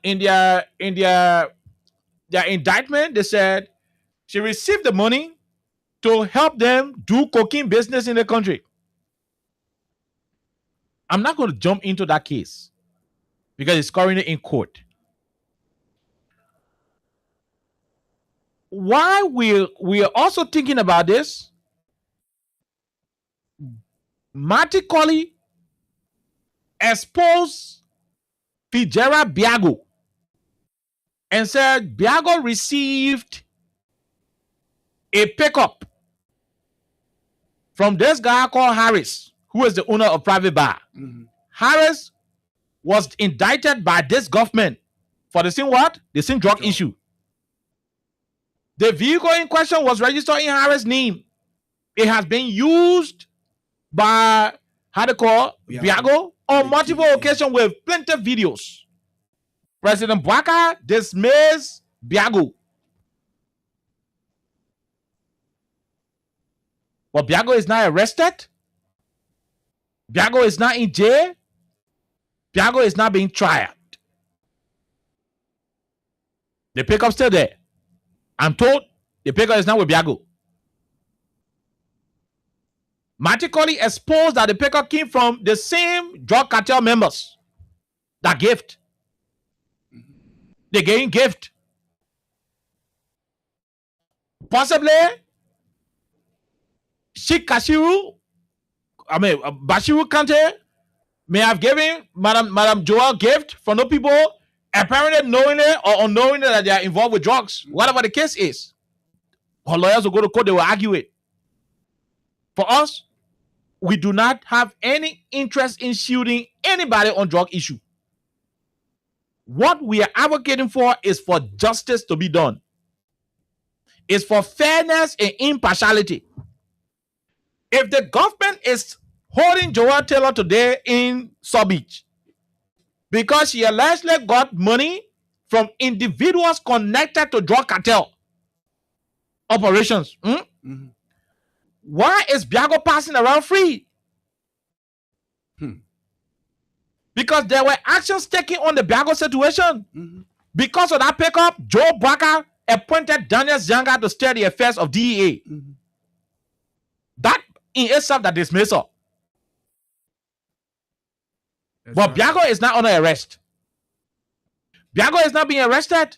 indictment, they said she received the money to help them do cocaine business in the country. I'm not going to jump into that case because it's currently in court. Why we are also thinking about this, Marty Colley exposed Fitzgerald Biago and said Biago received a pickup from this guy called Harris, who is the owner of Private Bar. Mm-hmm. Harris was indicted by this government for the same what? The same drug issue. The vehicle in question was registered in Harris' name. It has been used by, Biago on multiple occasions with plenty of videos. President Bwaka dismissed Biago. But Biago is not arrested. Biago is not in jail. Biago is not being tried. The pickup's still there. I'm told the pickup is not with Biago. Marty Colley exposed that the pickup came from the same drug cartel members that gift. They gave gift. Possibly, Sheikh Bashiru Kante may have given Madam Joel gift for no people, apparently knowingly or unknowingly that they are involved with drugs. Whatever the case is, her lawyers will go to court, they will argue it. For us, we do not have any interest in shooting anybody on drug issue. What we are advocating for is for justice to be done. It's for fairness and impartiality. If the government is holding Joel Taylor today in South Beach because she allegedly got money from individuals connected to drug cartel operations, why is Biago passing around free? Because there were actions taken on the Biago situation. Because of that pickup, Joe Bwaka appointed Daniel Zanga to steer the affairs of DEA. That in itself, that dismissal. But Biago is not under arrest. Biago is not being arrested.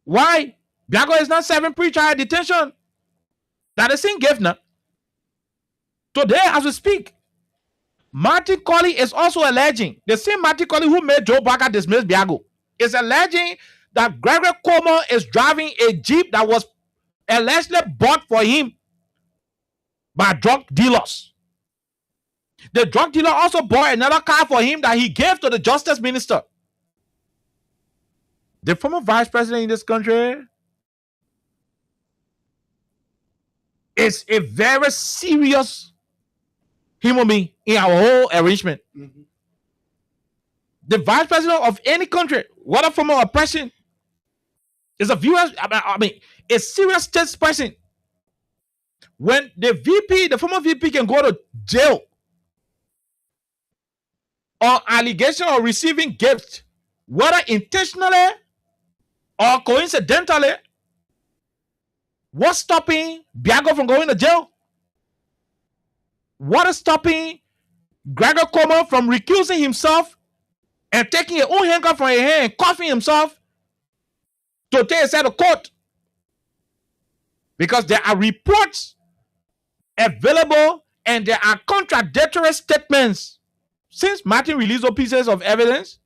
Why? Biago is not serving pre-trial detention. That is in Governor. Today, as we speak, Marty Colley is also alleging, the same Marty Colley who made Joe Bwaka dismiss Biago, is alleging that Gregory Cuomo is driving a Jeep that was allegedly bought for him by drug dealers. The drug dealer also bought another car for him that he gave to the justice minister. The former vice president in this country is a very serious human being in our whole arrangement. Mm-hmm. The vice president of any country, whether from oppression, is a viewer. A serious state person. When the VP, the former VP, can go to jail on allegation of receiving gifts, whether intentionally or coincidentally, what's stopping Biago from going to jail? What is stopping Gregor Como from recusing himself and taking his own handcuff from his hand and cuffing himself to take his head to court? Because there are reports available and there are contradictory statements. Since Martin released those pieces of evidence,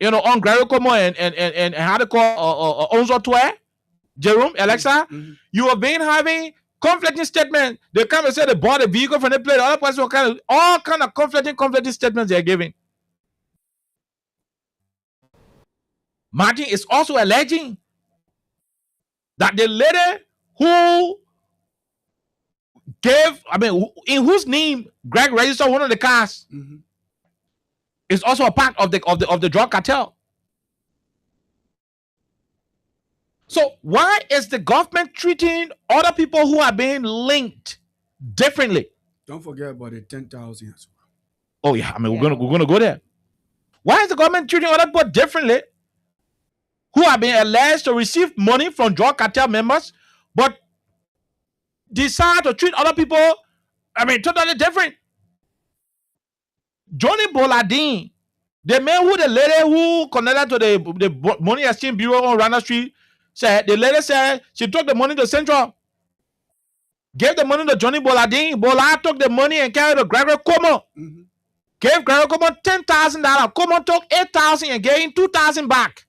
on Gregor Como and how to call Onzo Tue, Jerome, Alexa, you have been having conflicting statements. They come and say they bought a vehicle from the place. Other person all kind of conflicting statements they are giving. Martin is also alleging that the lady who in whose name Greg registered one of the cars is also a part of the drug cartel. So why is the government treating other people who are being linked differently? Don't forget about the 10,000 as well. Oh yeah, we're gonna go there. Why is the government treating other people differently who are being alleged to receive money from drug cartel members, but decide to treat other people, totally different? Johnny Boladin, the man the lady who connected to the money exchange bureau on Rana Street, said the lady said she took the money to Central, gave the money to Johnny Boladin. Bola took the money and carried to Gregor Como. Gave Gregor Como $10,000. Como took $8,000 and gave him $2,000 back.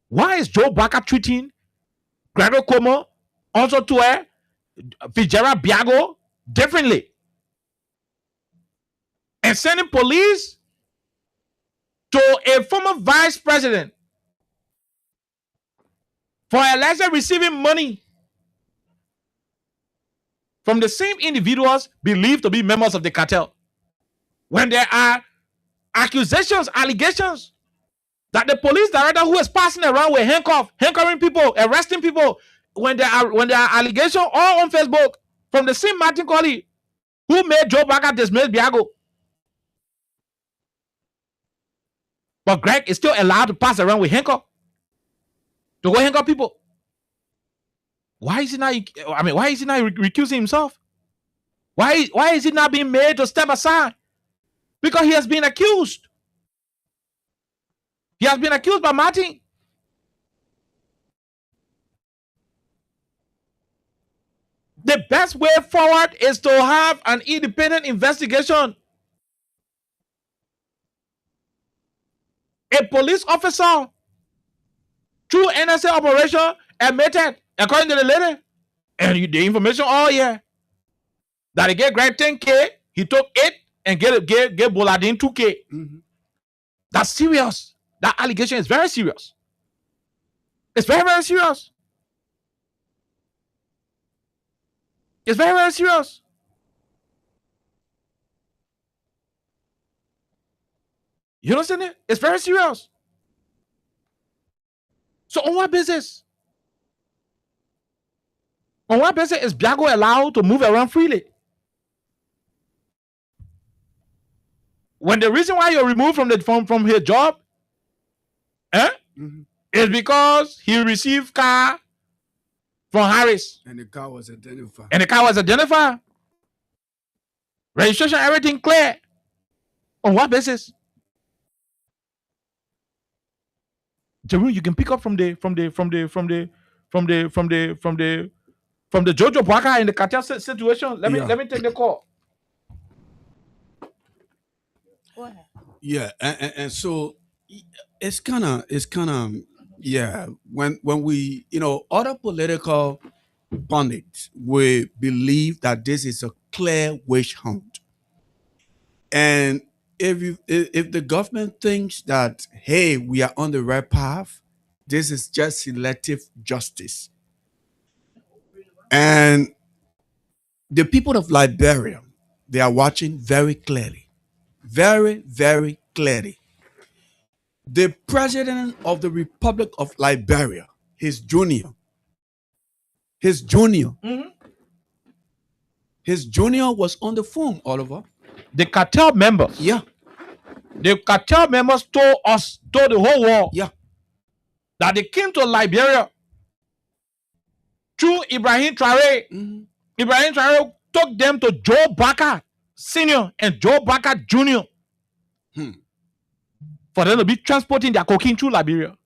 Why is Joe Baca treating Gregor Como, also Tue, Fitzgerald Biago differently? And sending police to a former vice president for allegedly receiving money from the same individuals believed to be members of the cartel, when there are allegations that the police director who is passing around with handcuffing people, arresting people, when there are allegations all on Facebook from the same Martin Colley who made Joe Baca dismiss Biago. But Greg is still allowed to pass around with handcuffs to go handcuff people. Why is he not? Why is he not recusing himself? Why is he not being made to step aside? Because he has been accused. He has been accused by Martin. The best way forward is to have an independent investigation. A police officer, through NSA operation, admitted, according to the lady, and the information, that he gave Greg 10K, he took 8 and gave Boladin 2K. That's serious. That allegation is very serious. It's very, very serious. It's very, very serious. You understand it? It's very serious. So on what basis? On what basis is Biago allowed to move around freely? When the reason why you're removed from his job is because he received car from Harris. And the car was identified. Registration, everything clear. On what basis? Jerome, you can pick up from the Jojo Baka in the cartel situation. Let me take the call. Go ahead. Yeah, and so it's kind of when we other political pundits will believe that this is a clear witch hunt. And if the government thinks that, hey, we are on the right path, this is just selective justice. And the people of Liberia, they are watching very clearly. Very, very clearly. The president of the Republic of Liberia, his junior, his junior was on the phone, Oliver. The cartel members. Yeah. The cartel members told the whole world Yeah. that they came to Liberia through Ibrahim Traore. Mhm. Ibrahim Traore took them to Joe Barker Sr. and Joe Barker Jr. for them to be transporting their cocaine through Liberia.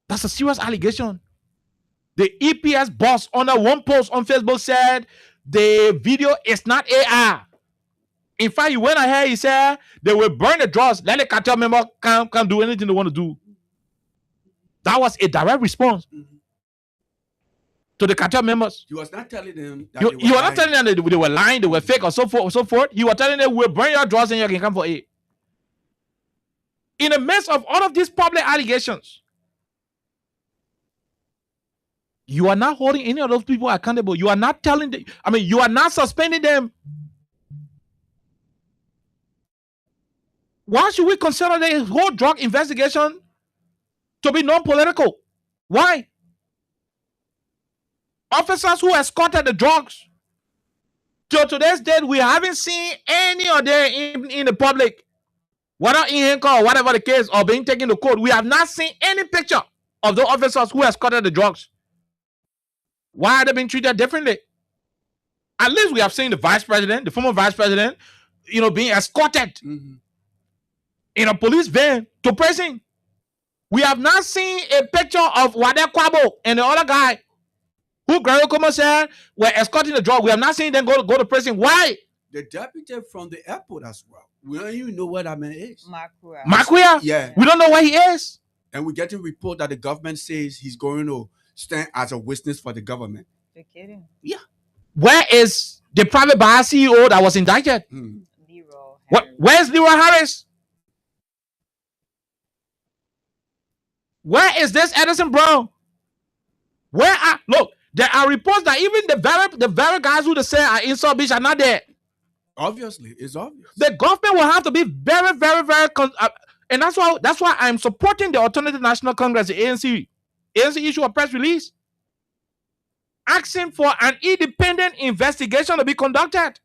That's a serious allegation. The EPS boss on one post on Facebook said the video is not AR. In fact, he went ahead, he said they will burn the drugs, let the cartel member can't do anything they want to do. That was a direct response to the cartel members. He was not telling them that He was not telling them that they were lying, they were fake, or so forth. He was telling them we'll burn your drugs and you can come for it. In the midst of all of these public allegations, you are not holding any of those people accountable. You are not telling them, you are not suspending them. Why should we consider the whole drug investigation to be non-political? Why? Officers who escorted the drugs, till today's date, we haven't seen any of them in the public, whether in handcuffs or whatever the case, or being taken to court. We have not seen any picture of the officers who escorted the drugs. Why are they being treated differently? At least we have seen the vice president, the former vice president, being escorted in a police van to prison. We have not seen a picture of Wade Kwabo and the other guy who Gary Como said were escorting the drug. We have not seen them go to prison. Why? The deputy from the airport as well. We don't even know where that man is. Makuya? Yeah. We don't know where he is. And we're getting report that the government says he's going to stand as a witness for the government. You're kidding. Yeah. Where is the private bar CEO that was indicted? Where's Leroy Harris? Where is this Edison Brown? Look, there are reports that even the very guys who they say are in South Beach are not there. Obviously, it's obvious. The government will have to be very, very, very, and that's why I'm supporting the Alternative National Congress, the ANC. ANC issue a press release asking for an independent investigation to be conducted.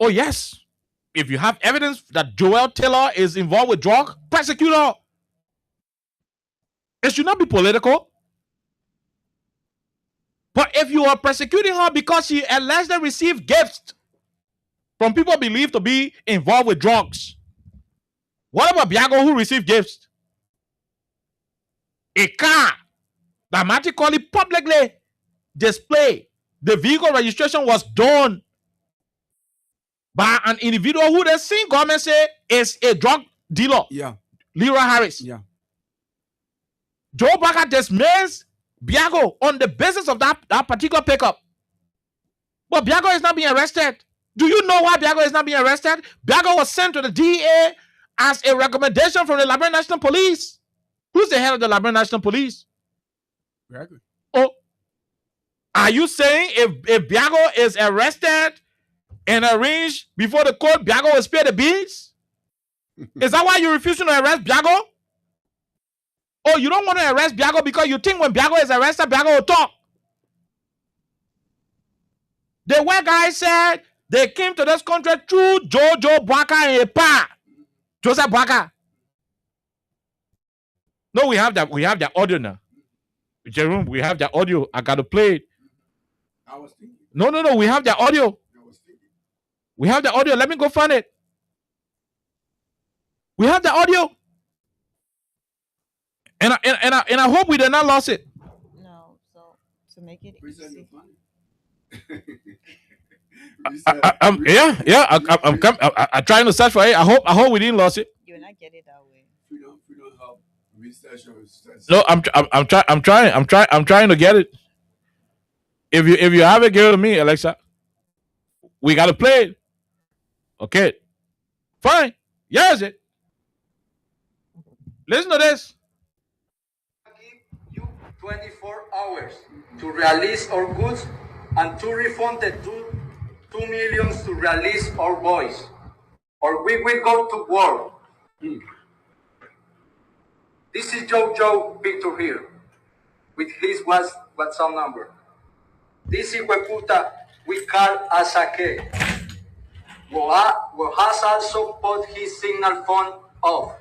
Oh yes, if you have evidence that Joel Taylor is involved with drug, prosecute her. It should not be political. But if you are persecuting her because she allegedly received gifts from people believed to be involved with drugs, what about Biago who received gifts? A car dramatically publicly displayed. The vehicle registration was done by an individual who the same government say is a drug dealer. Yeah. Leroy Harris. Yeah. Joe Barker dismissed Biago on the basis of that particular pickup. But Biago is not being arrested. Do you know why Biago is not being arrested? Biago was sent to the DEA as a recommendation from the Liberian National Police. Who's the head of the Liberian National Police? Gregory. Oh, are you saying if Biago is arrested and arranged before the court, Biago will spare the beans? Is that why you're refusing to arrest Biago? Oh, you don't want to arrest Biago because you think when Biago is arrested, Biago will talk. The white guy said they came to this country through Jojo Barker and a pa. Joseph Barker. No, we have that audio now. Jerome, we have that audio. I gotta play it. I was thinking. No, we have that audio. We have the audio. Let me go find it. We have the audio. And I hope we did not lost it. No, so to make it easy. I'm trying to search for it. I hope we didn't lose it. You will not get it that way. We don't help research or research. No, I'm trying to get it. if you have it, give it to me, Alexa. We gotta play it. Okay. Fine. Yes it. Listen to this. Give you 24 hours to release our goods and to refund the 2 million to release our boys, or we will go to war. This is Joe Victor here with his WhatsApp number. This is Hueputa we call Asake, who has also put his signal phone off.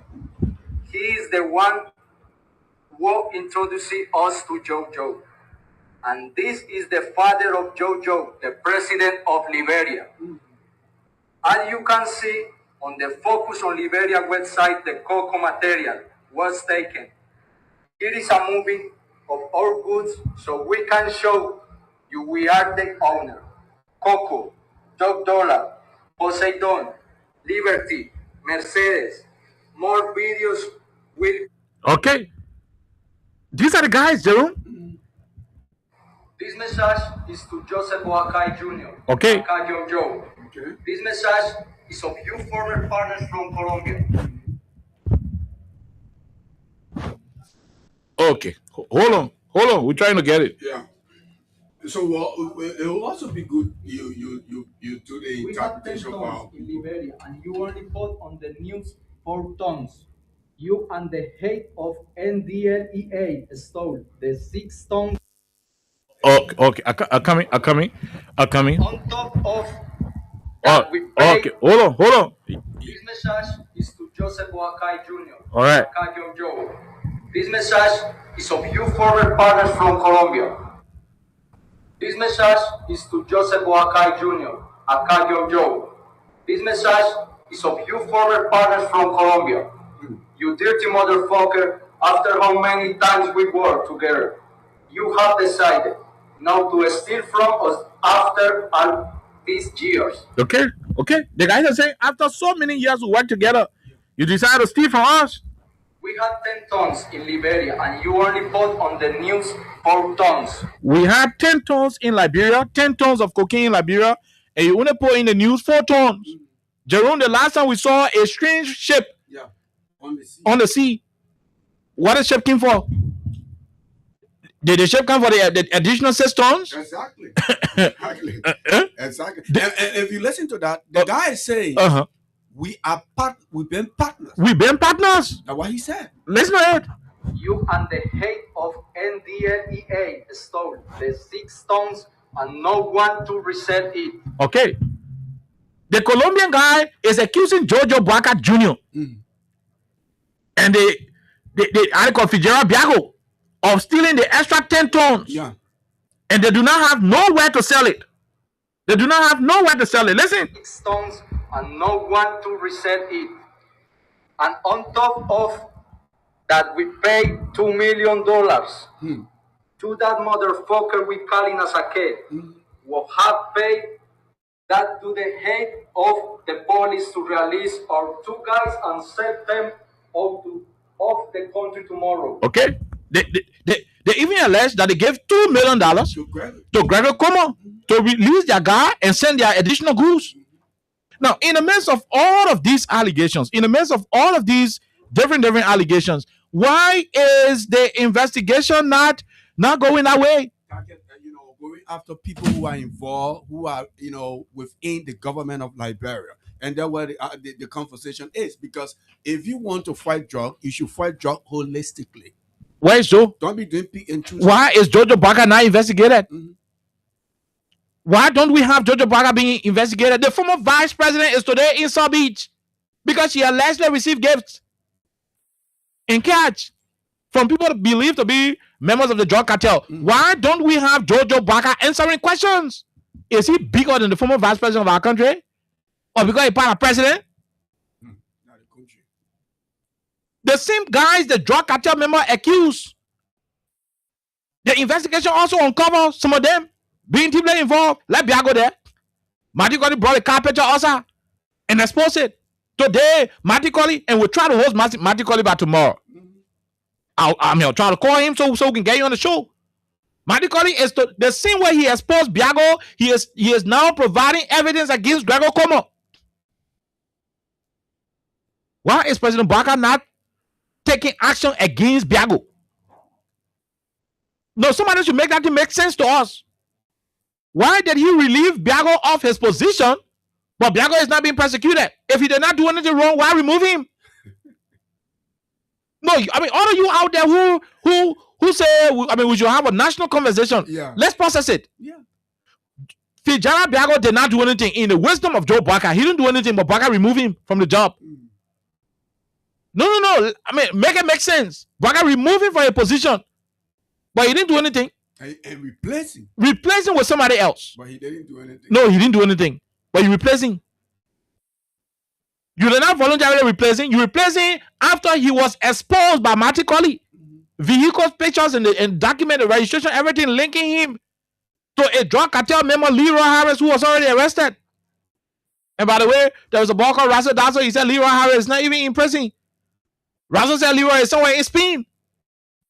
He is the one who introduced us to Joe. And this is the father of Joe, the president of Liberia. As you can see on the Focus on Liberia website, the cocoa material was taken. Here is a movie of our goods so we can show you we are the owner. Cocoa, $, Poseidon, Liberty, Mercedes. More videos will. Okay. These are the guys, Jerome. This message is to Joseph Boakai Jr. Okay. Boakai Joe. Okay. This message is of you former partners from Colombia. Okay. Hold on. We're trying to get it. Yeah. So it will also be good you do the interpretation about in Liberia, and you only put on the news 4 tons. You and the head of NDLEA stole the 6 tons. Okay. I'm coming. On top of that, we pay. Okay. Hold on. This message is to Joseph Boakai Jr. All right. Boakai Joe. This message is of you former partners from Colombia. This message is to Joseph Boakai Jr. Boakai Joe. This message is of you former partners from Colombia. You dirty motherfucker, after how many times we worked together, you have decided now to steal from us after all these years. Okay. The guys are saying after so many years we work together, you decided to steal from us. We had 10 tons in Liberia, and you only put on the news 4 tons. We had 10 tons in Liberia, 10 tons of cocaine in Liberia, and you only put in the news 4 tons. Jerome, the last time we saw a strange ship on the sea. What the ship came for? Did the ship come for the additional 6 tons? Exactly. Exactly. And if you listen to that, the guy is saying, we've been partners. That's what he said. Listen to it. You and the head of NDLEA stole the 6 tons and no one to reset it. Okay. The Colombian guy is accusing Jojo Boakai Jr. And the article Fitzgerald Biago of stealing the extra 10 tons. Yeah. And they do not have nowhere to sell it. Listen. 6 tons and no one to reset it. And on top of that, we paid $2 million to that motherfucker we calling as a kid. We have paid that to the head of the police to release our 2 guys and set them off the country tomorrow. Okay. They even alleged that they gave $2 million to Gregory Como to release their guy and send their additional goods. Now, in the midst of all of these allegations, in the midst of all of these different allegations, why is the investigation not going that way? Going after people who are involved, who are within the government of Liberia, and that's where the conversation is. Because if you want to fight drug, you should fight drug holistically. Where is Joe? Don't be doing pick and choose. Why is Jojo Boakai not investigated? Why don't we have Jojo Boakai being investigated? The former vice president is today in South Beach because she allegedly received gifts in cash from people believed to be members of the drug cartel. Why don't we have Jojo Boakai answering questions? Is he bigger than the former vice president of our country? Or because he's part of president? Not the country. The same guys the drug cartel member accused. The investigation also uncovered some of them being deeply involved. Let Biago there. Matty Colley brought a carpenter also and exposed it. Today, Matty Colley, and we'll try to host Matty Colley by tomorrow. I'll try to call him so we can get you on the show. Matically is the same way he exposed Biago, he is now providing evidence against Gregor Como. Why is President Baka not taking action against Biago? No, somebody should make that to make sense to us. Why did he relieve Biago of his position, but Biago is not being persecuted? If he did not do anything wrong, why remove him? No, I mean, all of you out there who say, I mean, we should have a national conversation. Yeah. Let's process it. Yeah. Fijara Biago did not do anything. In the wisdom of Joe Baka, he didn't do anything, but Baka removed him from the job. No. I mean, make it make sense. Baka removed him from a position, but he didn't do anything. And replacing. Replacing with somebody else. But he didn't do anything. No, he didn't do anything. But you replacing. You did not voluntarily replacing. You replacing after he was exposed by Marty Colley. Vehicles, pictures, and document, the registration, everything linking him to a drug cartel member, Leroy Harris, who was already arrested. And by the way, there was a boy called Russell Dasso. He said Leroy Harris is not even in prison. Russell said Leroy is somewhere in Spain.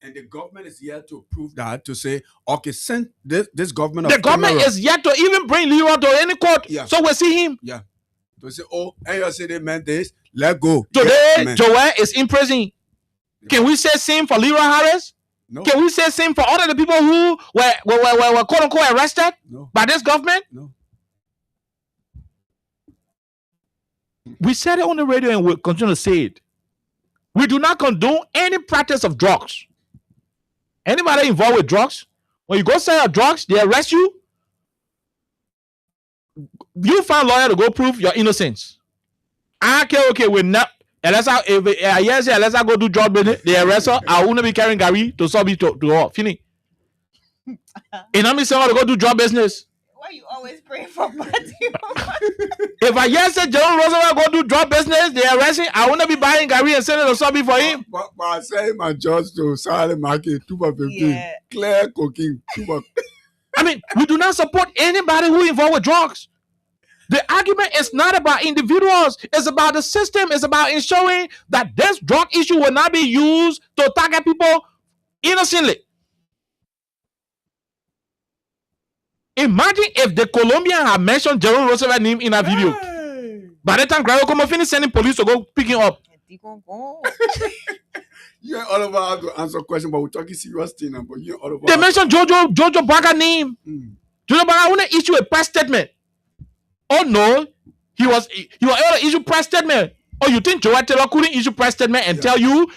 And the government is yet to prove that, to say, okay, send this government. The government is yet to even bring Leroy to any court. Yeah. So we'll see him. Yeah. To say, oh, AUC they meant this, let go. Today, Joel is in prison. Can we say same for Leroy Harris? No. Can we say same for all of the people who were quote unquote arrested by this government? No. We said it on the radio and we'll continue to say it. We do not condone any practice of drugs. Anybody involved with drugs, when you go sell your drugs, they arrest you. You find a lawyer to go prove your innocence. Okay, we're not. Unless I go do drug business, they arrest her. I won't be carrying Gary to solve it to her. Finish. And I'm saying to go do drug business. Why you always praying for party? If I say John Roosevelt go do drug business, they arrest him. I won't be buying Gary and sending to solve it for him. But I say my judge to silent market 215, clear cooking. I mean, we do not support anybody who involved with drugs. The argument is not about individuals. It's about the system. It's about ensuring that this drug issue will not be used to target people innocently. Imagine if the Colombian had mentioned Jerome Roosevelt's name in a video. By the time Gregor Como finished sending police to go pick him up. You ain't all over how to answer questions, but we're talking serious thing now. But you ain't all over. They mentioned Jojo Baka name. Jojo Baka want to issue a press statement. Oh no, he was able to issue press statement. Oh, you think Joel Taylor couldn't issue press statement and tell you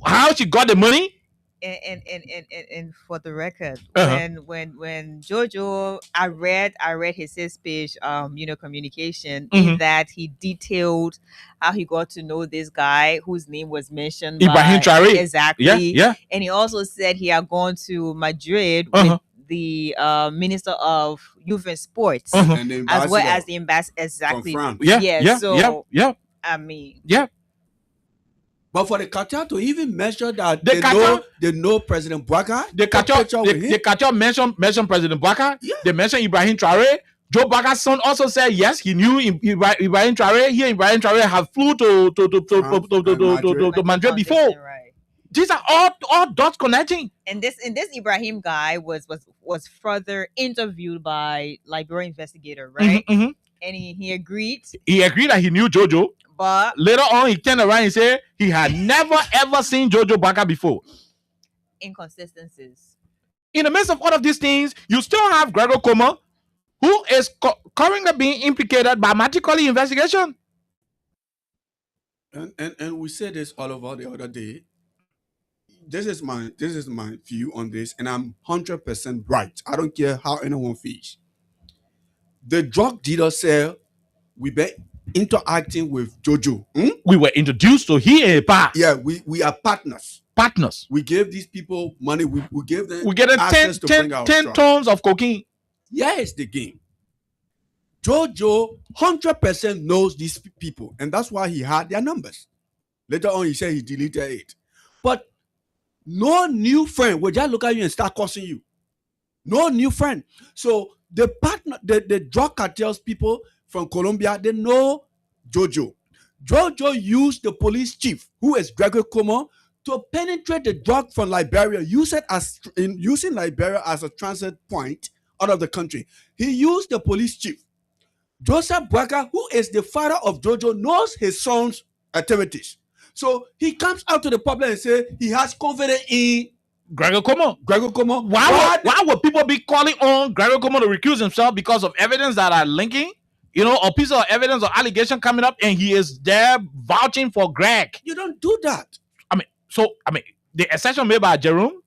how she got the money? And for the record, when Jojo, I read his speech, communication, in that he detailed how he got to know this guy whose name was mentioned. Ibrahim Traore. Exactly. Yeah. And he also said he had gone to Madrid with the Minister of Youth and Sports, as well as the ambassador. Exactly. Yeah. I mean, But for the cartel to even measure that they know President Baka, the cartel mentioned President Baka. Yeah. They mentioned Ibrahim Traore. Joe Baka's son also said yes, he knew Ibrahim Traore. He and Ibrahim Traore have flew to Madrid before. Right. These are all dots connecting. And this Ibrahim guy was further interviewed by Liberia investigator, right? Mm-hmm. And he agreed. He agreed that he knew Jojo. But later on, he turned around and said he had never ever seen Jojo Baka before. Inconsistencies. In the midst of all of these things, you still have Gregor Como, who is currently being implicated by Marty Colley investigation. And we said this all over the other day. This is my view on this, and I'm 100% right. I don't care how anyone feels. The drug dealer said we been interacting with Jojo. We were introduced to he and Pa. Yeah, we are partners. Partners. We gave these people money. We gave them. We get 10 tons of cocaine. Yeah, it's the game. Jojo 100% knows these people, and that's why he had their numbers. Later on, he said he deleted it. But no new friend will just look at you and start cursing you. No new friend. So the partner, the drug cartels people from Colombia, they know Jojo. Jojo used the police chief, who is Gregor Como, to penetrate the drug from Liberia, using Liberia as a transit point out of the country. He used the police chief. Joseph Boakai, who is the father of Jojo, knows his son's activities. So he comes out to the public and say he has confidence in Gregor Como. Why would people be calling on Gregor Como to recuse himself because of evidence that are linking, a piece of evidence or allegation coming up, and he is there vouching for Greg? You don't do that. The assertion made by Jerome,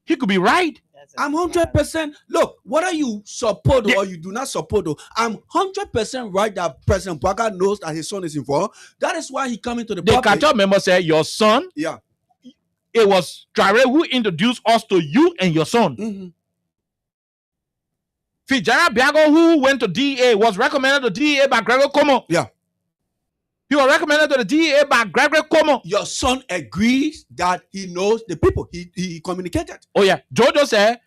he could be right. I'm 100%. Look, whether you support or you do not support, I'm 100% right that President Boakai knows that his son is involved. That is why he coming to the public. The cartel member said, your son? Yeah. It was Traore who introduced us to you and your son. Mm-hmm. Fitzgerald Biago, who went to DEA, was recommended to DEA by Gregor Como. Yeah. He was recommended to the DEA by Gregor Como. Your son agrees that he knows the people. He communicated. Oh, yeah. Jojo said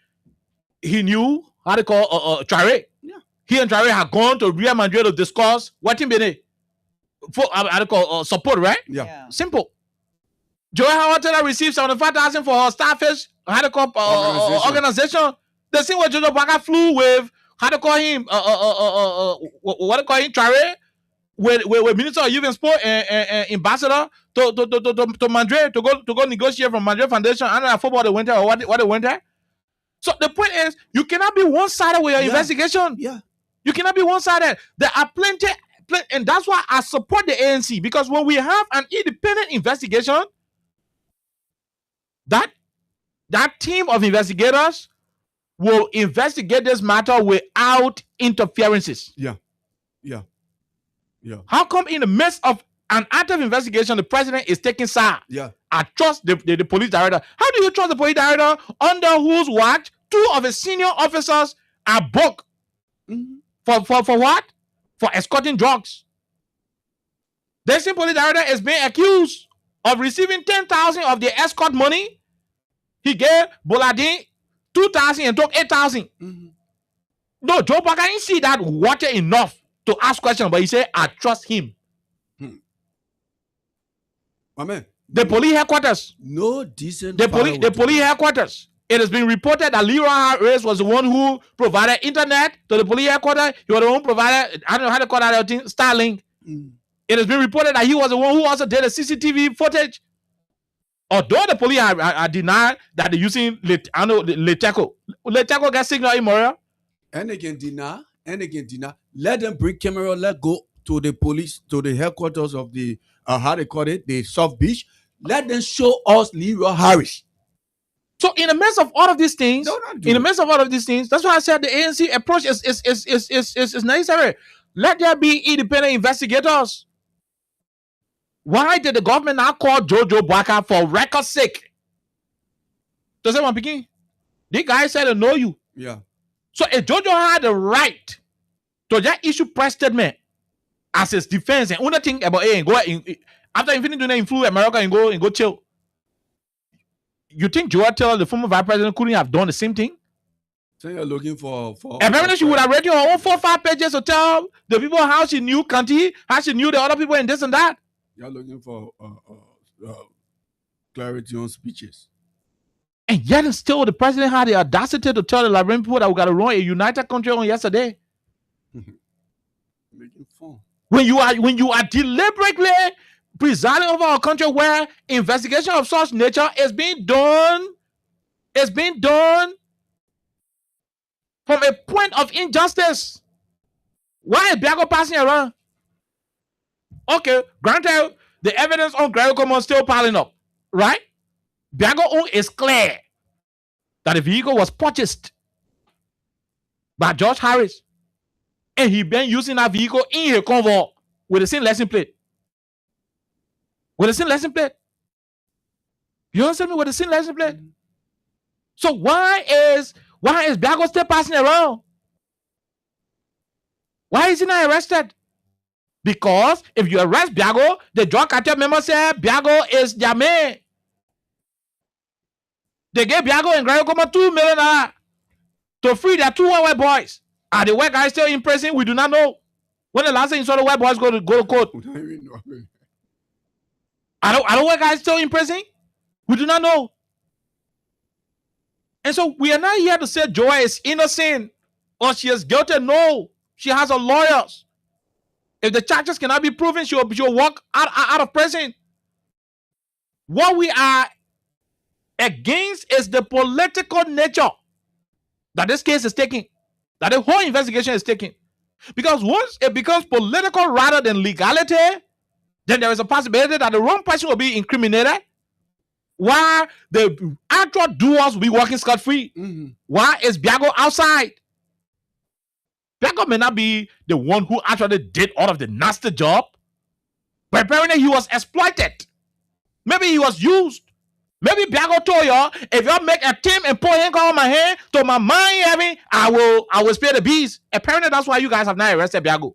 he knew how to call Traore. Yeah. He and Traore had gone to Real Madrid to discuss what in Benin for support, right? Yeah. Simple. Joey Howard Taylor received 75,000 for her Starfish organization. The same way Jojo Boakai flew with Traore with Minister of Youth and Sport and Ambassador to Madrid to go negotiate from Madrid Foundation. I don't know football they went there or what they went there. So the point is, you cannot be one-sided with your investigation. Yeah. You cannot be one-sided. There are plenty, and that's why I support the ANC, because when we have an independent investigation, that team of investigators will investigate this matter without interferences. Yeah. How come in the midst of an active investigation, the president is taking side? Yeah. I trust the police director. How do you trust the police director under whose watch 2 of his senior officers are booked? Mm-hmm. For what? For escorting drugs. The same police director is being accused of receiving 10,000 of the escort money. He gave Boladin 2,000 and took 8,000. Mm-hmm. No, Joe Boakai didn't see that water enough to ask questions, but he said, I trust him. Amen. The police headquarters. No decent. The police headquarters. It has been reported that Leroy Harris was the one who provided internet to the police headquarters. He was the one who provided, I don't know how to call that thing, Starlink. It has been reported that he was the one who also did the CCTV footage. Although the police are denied that they're using Leteco. Leteco got signal immoral. And again deny. Let them bring camera, let go to the police, to the headquarters of the, how they call it, the South Beach. Let them show us Leroy Harris. So in the midst of all of these things, that's why I said the ANC approach is necessary. Let there be independent investigators. Why did the government not call Jojo Boakai for record's sake? To say one picking, the guy said to know you. Yeah. So if Jojo had the right to just issue press statement as his defense and only think about and go after infinity doing influence America and go chill. You think Joel Taylor, the former vice president, couldn't have done the same thing? So you're looking for apparently she would have read your own 4 or 5 pages to tell the people how she knew Kanti, how she knew the other people and this and that. You're looking for clarity on speeches. And yet and still the president had the audacity to tell the Liberian people that we got to run a united country on yesterday. Making fun. When you are deliberately presiding over a country where investigation of such nature is being done from a point of injustice. Why is Biago passing around? Okay, granted, the evidence on Gregor Como is still piling up, right? Biago is clear that the vehicle was purchased by George Harris, and he been using that vehicle in his convoy with the same license plate. With the same license plate. You understand me? With the same license plate. So why is Biago still passing around? Why is he not arrested? Because if you arrest Biago, the drug cartel member said Biago is their man. They gave Biago and Gregor Como $2 million to free their 2 white boys. Are the white guys still in prison? We do not know. When the last time you saw the white boys go to court? Are the white guys still in prison? We do not know. And so we are not here to say Joy is innocent or she is guilty. No, she has her lawyers. If the charges cannot be proven, she'll walk out of prison. What we are against is the political nature that this case is taking, that the whole investigation is taking. Because once it becomes political rather than legality, then there is a possibility that the wrong person will be incriminated, while the actual doers will be walking scot-free. Why is Biago outside? Biago may not be the one who actually did all of the nasty job, but apparently he was exploited. Maybe he was used. Maybe Biago told y'all, if y'all make a team and put him on my hand to my mind, I will spare the bees. Apparently that's why you guys have not arrested Biago.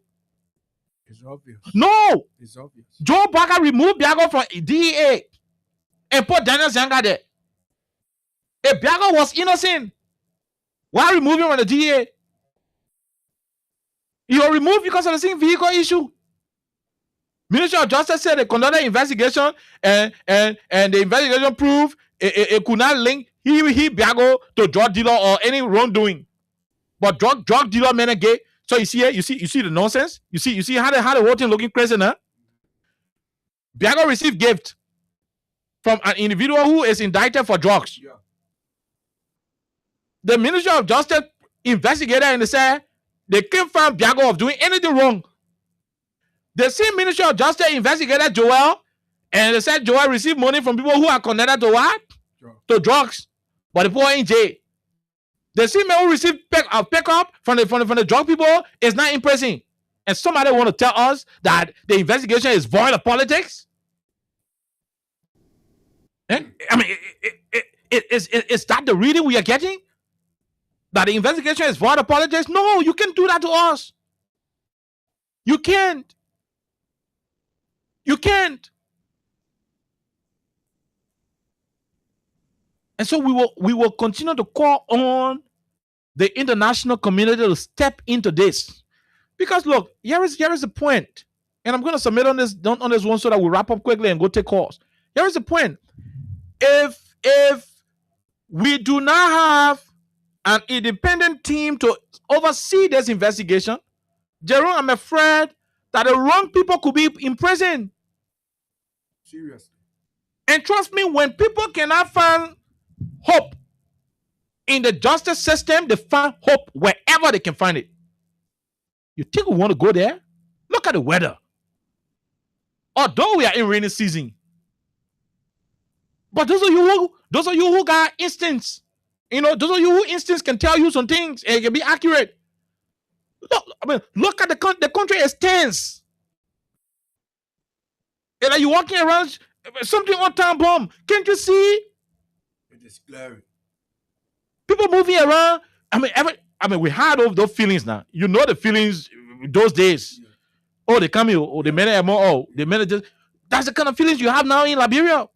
It's obvious. No. It's obvious. Joe Parker removed Biago from DEA and put Daniel Zanga there. If Biago was innocent, why remove him from the DEA? He was removed because of the same vehicle issue. Ministry of Justice said they conducted an investigation and the investigation proved it could not link he Biago to drug dealer or any wrongdoing. But drug dealer men are gay. So you see here, you see the nonsense. You see how the whole thing looking crazy now. Biago received gift from an individual who is indicted for drugs. Yeah. The Ministry of Justice investigated and they said they can't find Biago of doing anything wrong. The same Ministry of Justice investigated Joel, and they said Joel received money from people who are connected to what? To drugs. But the poor in jail. The same man who received pickup from the drug people is not in prison. And somebody want to tell us that the investigation is void of politics? I mean, is that the reading we are getting? That the investigation is void of politics? No, you can't do that to us. You can't. You can't. And so we will continue to call on the international community to step into this. Because look, here is the point. And I'm going to submit on this one so that we wrap up quickly and go take calls. Here is the point. If we do not have an independent team to oversee this investigation, Jerome, I'm afraid that the wrong people could be in prison. Seriously. And trust me, when people cannot find hope in the justice system, they find hope wherever they can find it. You think we want to go there? Look at the weather. Although we are in rainy season, but those of you who got instincts, those of you who instincts can tell you some things and it can be accurate. Look at the country is tense. And are you walking around something on time bomb? Can't you see? It is glaring. People moving around. We had all those feelings now. You know the feelings those days. Yeah. Oh, they come here. Oh, they made it more. Oh, they made it just. That's the kind of feelings you have now in Liberia.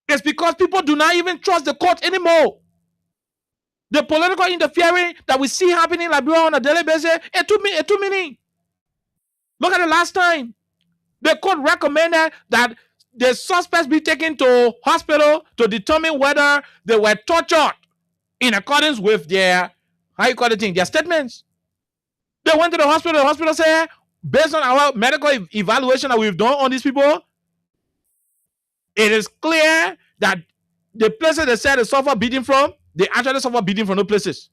It's because people do not even trust the court anymore. The political interfering that we see happening in Liberia on a daily basis, it's too many. Look at the last time. The court recommended that the suspects be taken to hospital to determine whether they were tortured in accordance with their, their statements. They went to the hospital. The hospital said, based on our medical evaluation that we've done on these people, it is clear that the places they said they suffer beating from, they actually suffer beating from those places.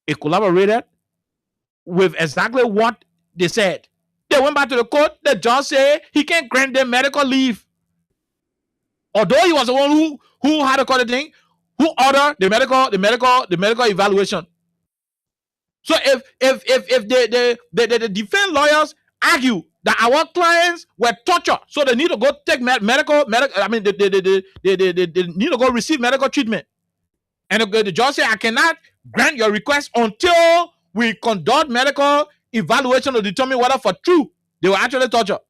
It collaborated with exactly what they said. They went back to the court. The judge said he can't grant them medical leave. Although he was the one who had the thing, who ordered the medical evaluation. So if the defense lawyers argue that our clients were tortured, so they need to go take medical. I mean, they need to go receive medical treatment. And the judge said, I cannot grant your request until we conduct medical evaluation to determine whether for true they were actually tortured.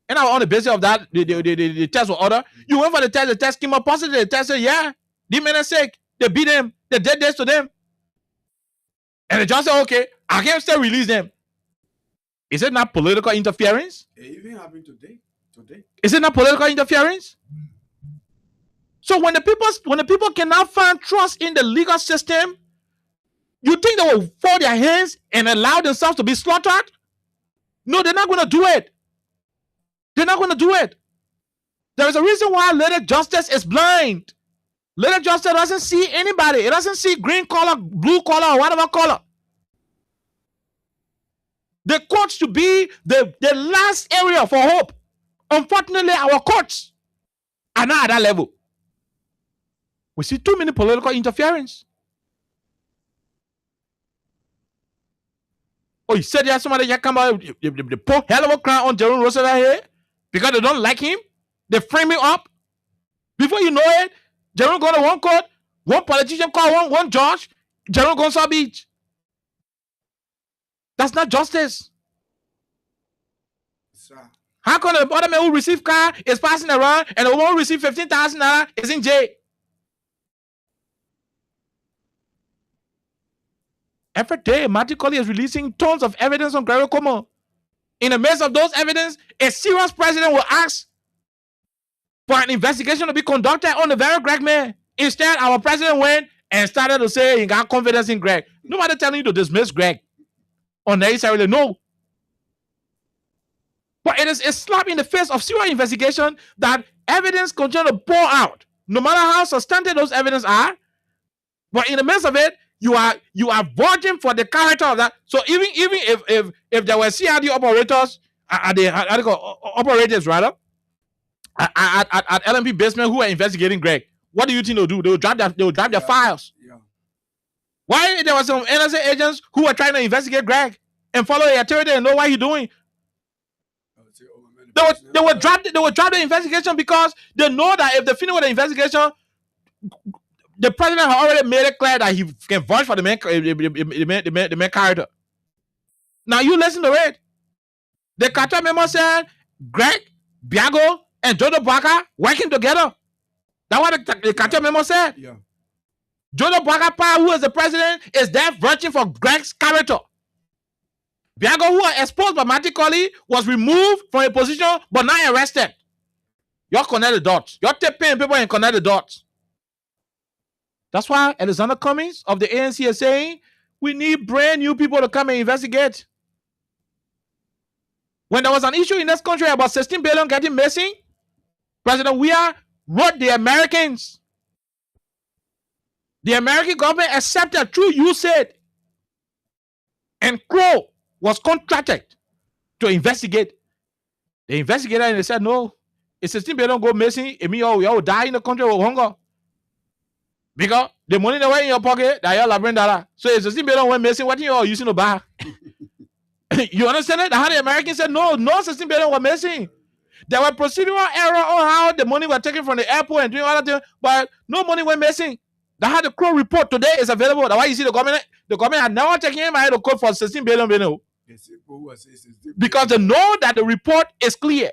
And on the basis of that, the test was ordered. You went for the test came up positive. The test said, yeah, these men are sick. They beat them. They did this to them. And the judge said, okay, I can still release them. Is it not political interference? It even happened today. Is it not political interference? So when the people cannot find trust in the legal system, you think they will fold their hands and allow themselves to be slaughtered? No, they're not going to do it. They're not going to do it. There is a reason why little justice is blind. Little justice doesn't see anybody. It doesn't see green color, blue color, or whatever color. The courts should be the last area for hope. Unfortunately, our courts are not at that level. We see too many political interference. Oh, you said there's somebody that come out, they pour hell of a crown on Jerome Roosevelt here because they don't like him. They frame him up. Before you know it, Jerome go to one court, one politician call one judge, Jerome goes to beach. That's not justice. Sir. How come the other man who receive car is passing around and the one who receive $15,000 is in jail? Every day, Martin Colley is releasing tons of evidence on Gregory Como. In the midst of those evidence, a serious president will ask for an investigation to be conducted on the very Greg man. Instead, our president went and started to say he got confidence in Greg. Nobody telling you to dismiss Greg unnecessarily. No. But it is a slap in the face of serious investigation that evidence continue to pour out, no matter how substantive those evidence are. But in the midst of it, you are voting for the character of that. So even if there were CRD operators at LMP basement who are investigating Greg, what do you think they'll do? They will drop their files. Yeah. Why there were some NSA agents who were trying to investigate Greg and follow the authority and know what he's doing? They would drop the investigation because they know that if they finish with the investigation, the president has already made it clear that he can vouch for the main character. Now you listen to it. The cartel memo said Greg, Biago, and Jodo Baka working together. That's what the cartel memo said. Yeah. Jodo Baka, who is the president, is there vouching for Greg's character. Biago, who was exposed by Martin Colley, was removed from a position but not arrested. You're connect the dots. You're tapping people and connect the dots. That's why Alexander Cummings of the ANC is saying we need brand new people to come and investigate. When there was an issue in this country about 16 billion getting missing, President Weah wrote the Americans. The American government accepted through USAID. And Crow was contracted to investigate. They investigated and they said, no, if 16 billion go missing, it means you will die in the country with hunger. Because the money that went in your pocket, that you're laboring dollar. So if 16 billion went missing, what are you using to buy? You understand it? How the Americans said, no 16 billion were missing. There were procedural error on how the money was taken from the airport and doing all that, but no money went missing. That had the Crow report today is available. That's why you see the government had never taken him out of court for 16 billion. Because they know that the report is clear.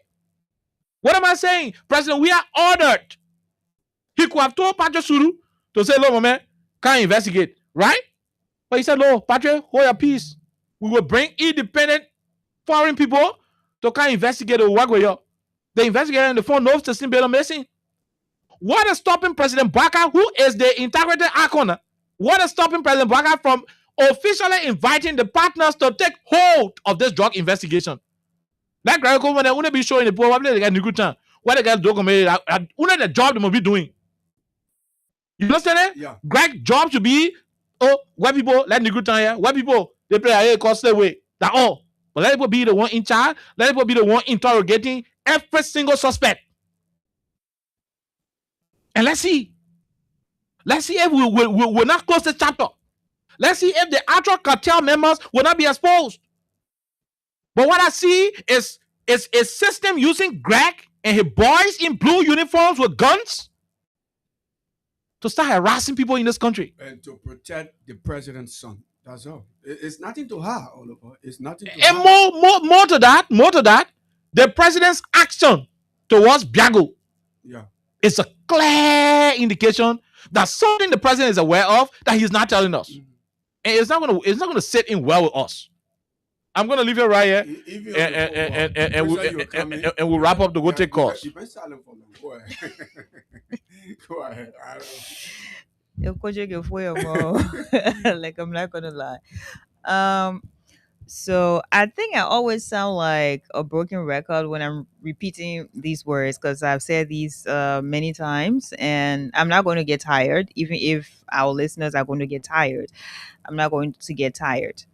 What am I saying? President, we are ordered. He could have told Patrick Suru to say, look, man, can't investigate, right? But he said, no, Patrick, hold your peace. We will bring independent foreign people to come investigate the work with you. The investigator on the phone knows 16 billion missing. What is stopping President Baka, who is the integrity icon? What is stopping President Baka from officially inviting the partners to take hold of this drug investigation? Like Greg, when they be showing the poor, they get good time. What they get documented, the job they must be doing. You understand it? Yeah. Greg's job should be, white people, let the good time here. White people, they play a cost away. That's all. But let people be the one in charge. Let people be the one interrogating every single suspect. And let's see. Let's see if we will not close the chapter. Let's see if the actual cartel members will not be exposed. But what I see is a system using Greg and his boys in blue uniforms with guns to start harassing people in this country. And to protect the president's son. That's all. It's nothing to her, Oliver. It's nothing to and her. more to that, the president's action towards Biago is a clear indication that something the president is aware of that he's not telling us. Mm-hmm. And it's not gonna sit in well with us. I'm gonna leave it right here and we'll wrap up to go take calls. Go ahead. I Like, I'm not gonna lie. Um, so I think I always sound like a broken record when I'm repeating these words because I've said these many times, and I'm not going to get tired. Even if our listeners are going to get tired, I'm not going to get tired.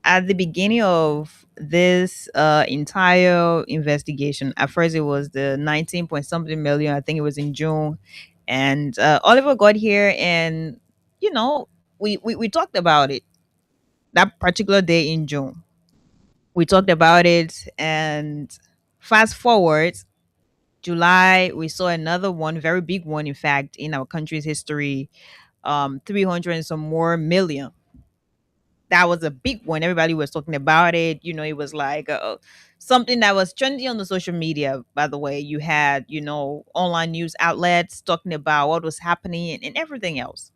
At the beginning of this entire investigation, at first it was the 19 point something million. I think it was in June, and Oliver got here, and you know, we talked about it that particular day in June. We talked about it, and fast forward July, we saw another one, very big one, in fact, in our country's history, 300 and some more million. That was a big one. Everybody was talking about it. It was like something that was trending on the social media. By the way, you had online news outlets talking about what was happening and everything else.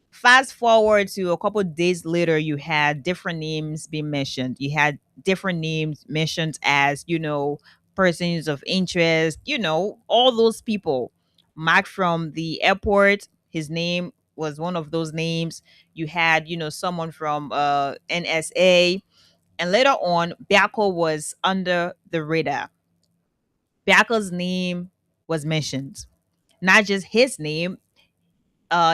Fast forward to a couple of days later, you had different names being mentioned. You had different names mentioned as persons of interest. All those people. Mark from the airport, his name was one of those names. You had someone from NSA, and later on Biako was under the radar. Biako's name was mentioned, not just his name,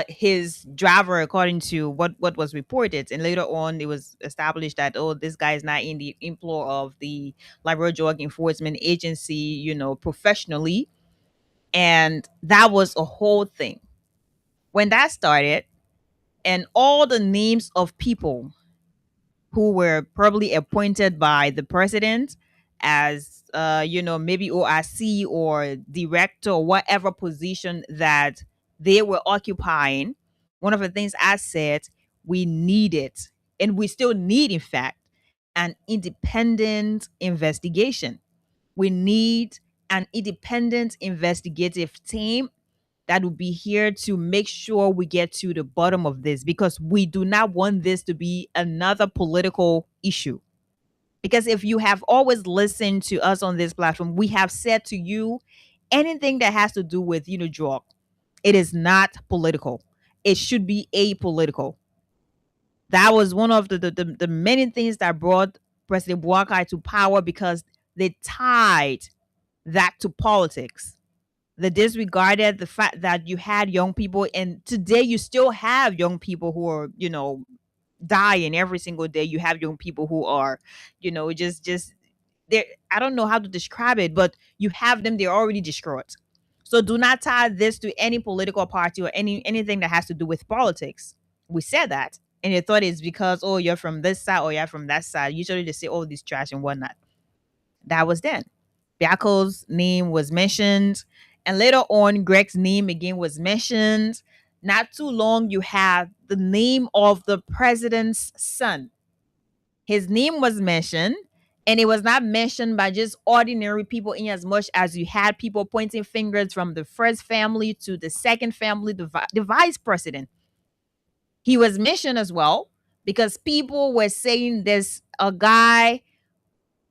his driver, according to what was reported. And later on it was established that, oh, this guy is not in the employ of the Liberia Drug Enforcement Agency, professionally. And that was a whole thing when that started. And all the names of people who were probably appointed by the president as maybe OIC or director or whatever position that they were occupying. One of the things I said, we needed, and we still need, in fact, an independent investigation. We need an independent investigative team that will be here to make sure we get to the bottom of this, because we do not want this to be another political issue. Because if you have always listened to us on this platform, we have said to you, anything that has to do with drug, it is not political. It should be apolitical. That was one of the many things that brought President Buakai to power, because they tied that to politics. They disregarded the fact that you had young people, and today you still have young people who are dying every single day. You have young people who are just they, I don't know how to describe it, but you have them, they're already destroyed. So do not tie this to any political party or anything that has to do with politics. We said that, and they thought it's because, oh, you're from this side or you're from that side. Usually they say, oh, this trash and whatnot. That was then. Biako's name was mentioned, and later on, Greg's name again was mentioned. Not too long, you have the name of the president's son. His name was mentioned, and it was not mentioned by just ordinary people, in as much as you had people pointing fingers from the first family to the second family, the vice president. He was mentioned as well because people were saying there's a guy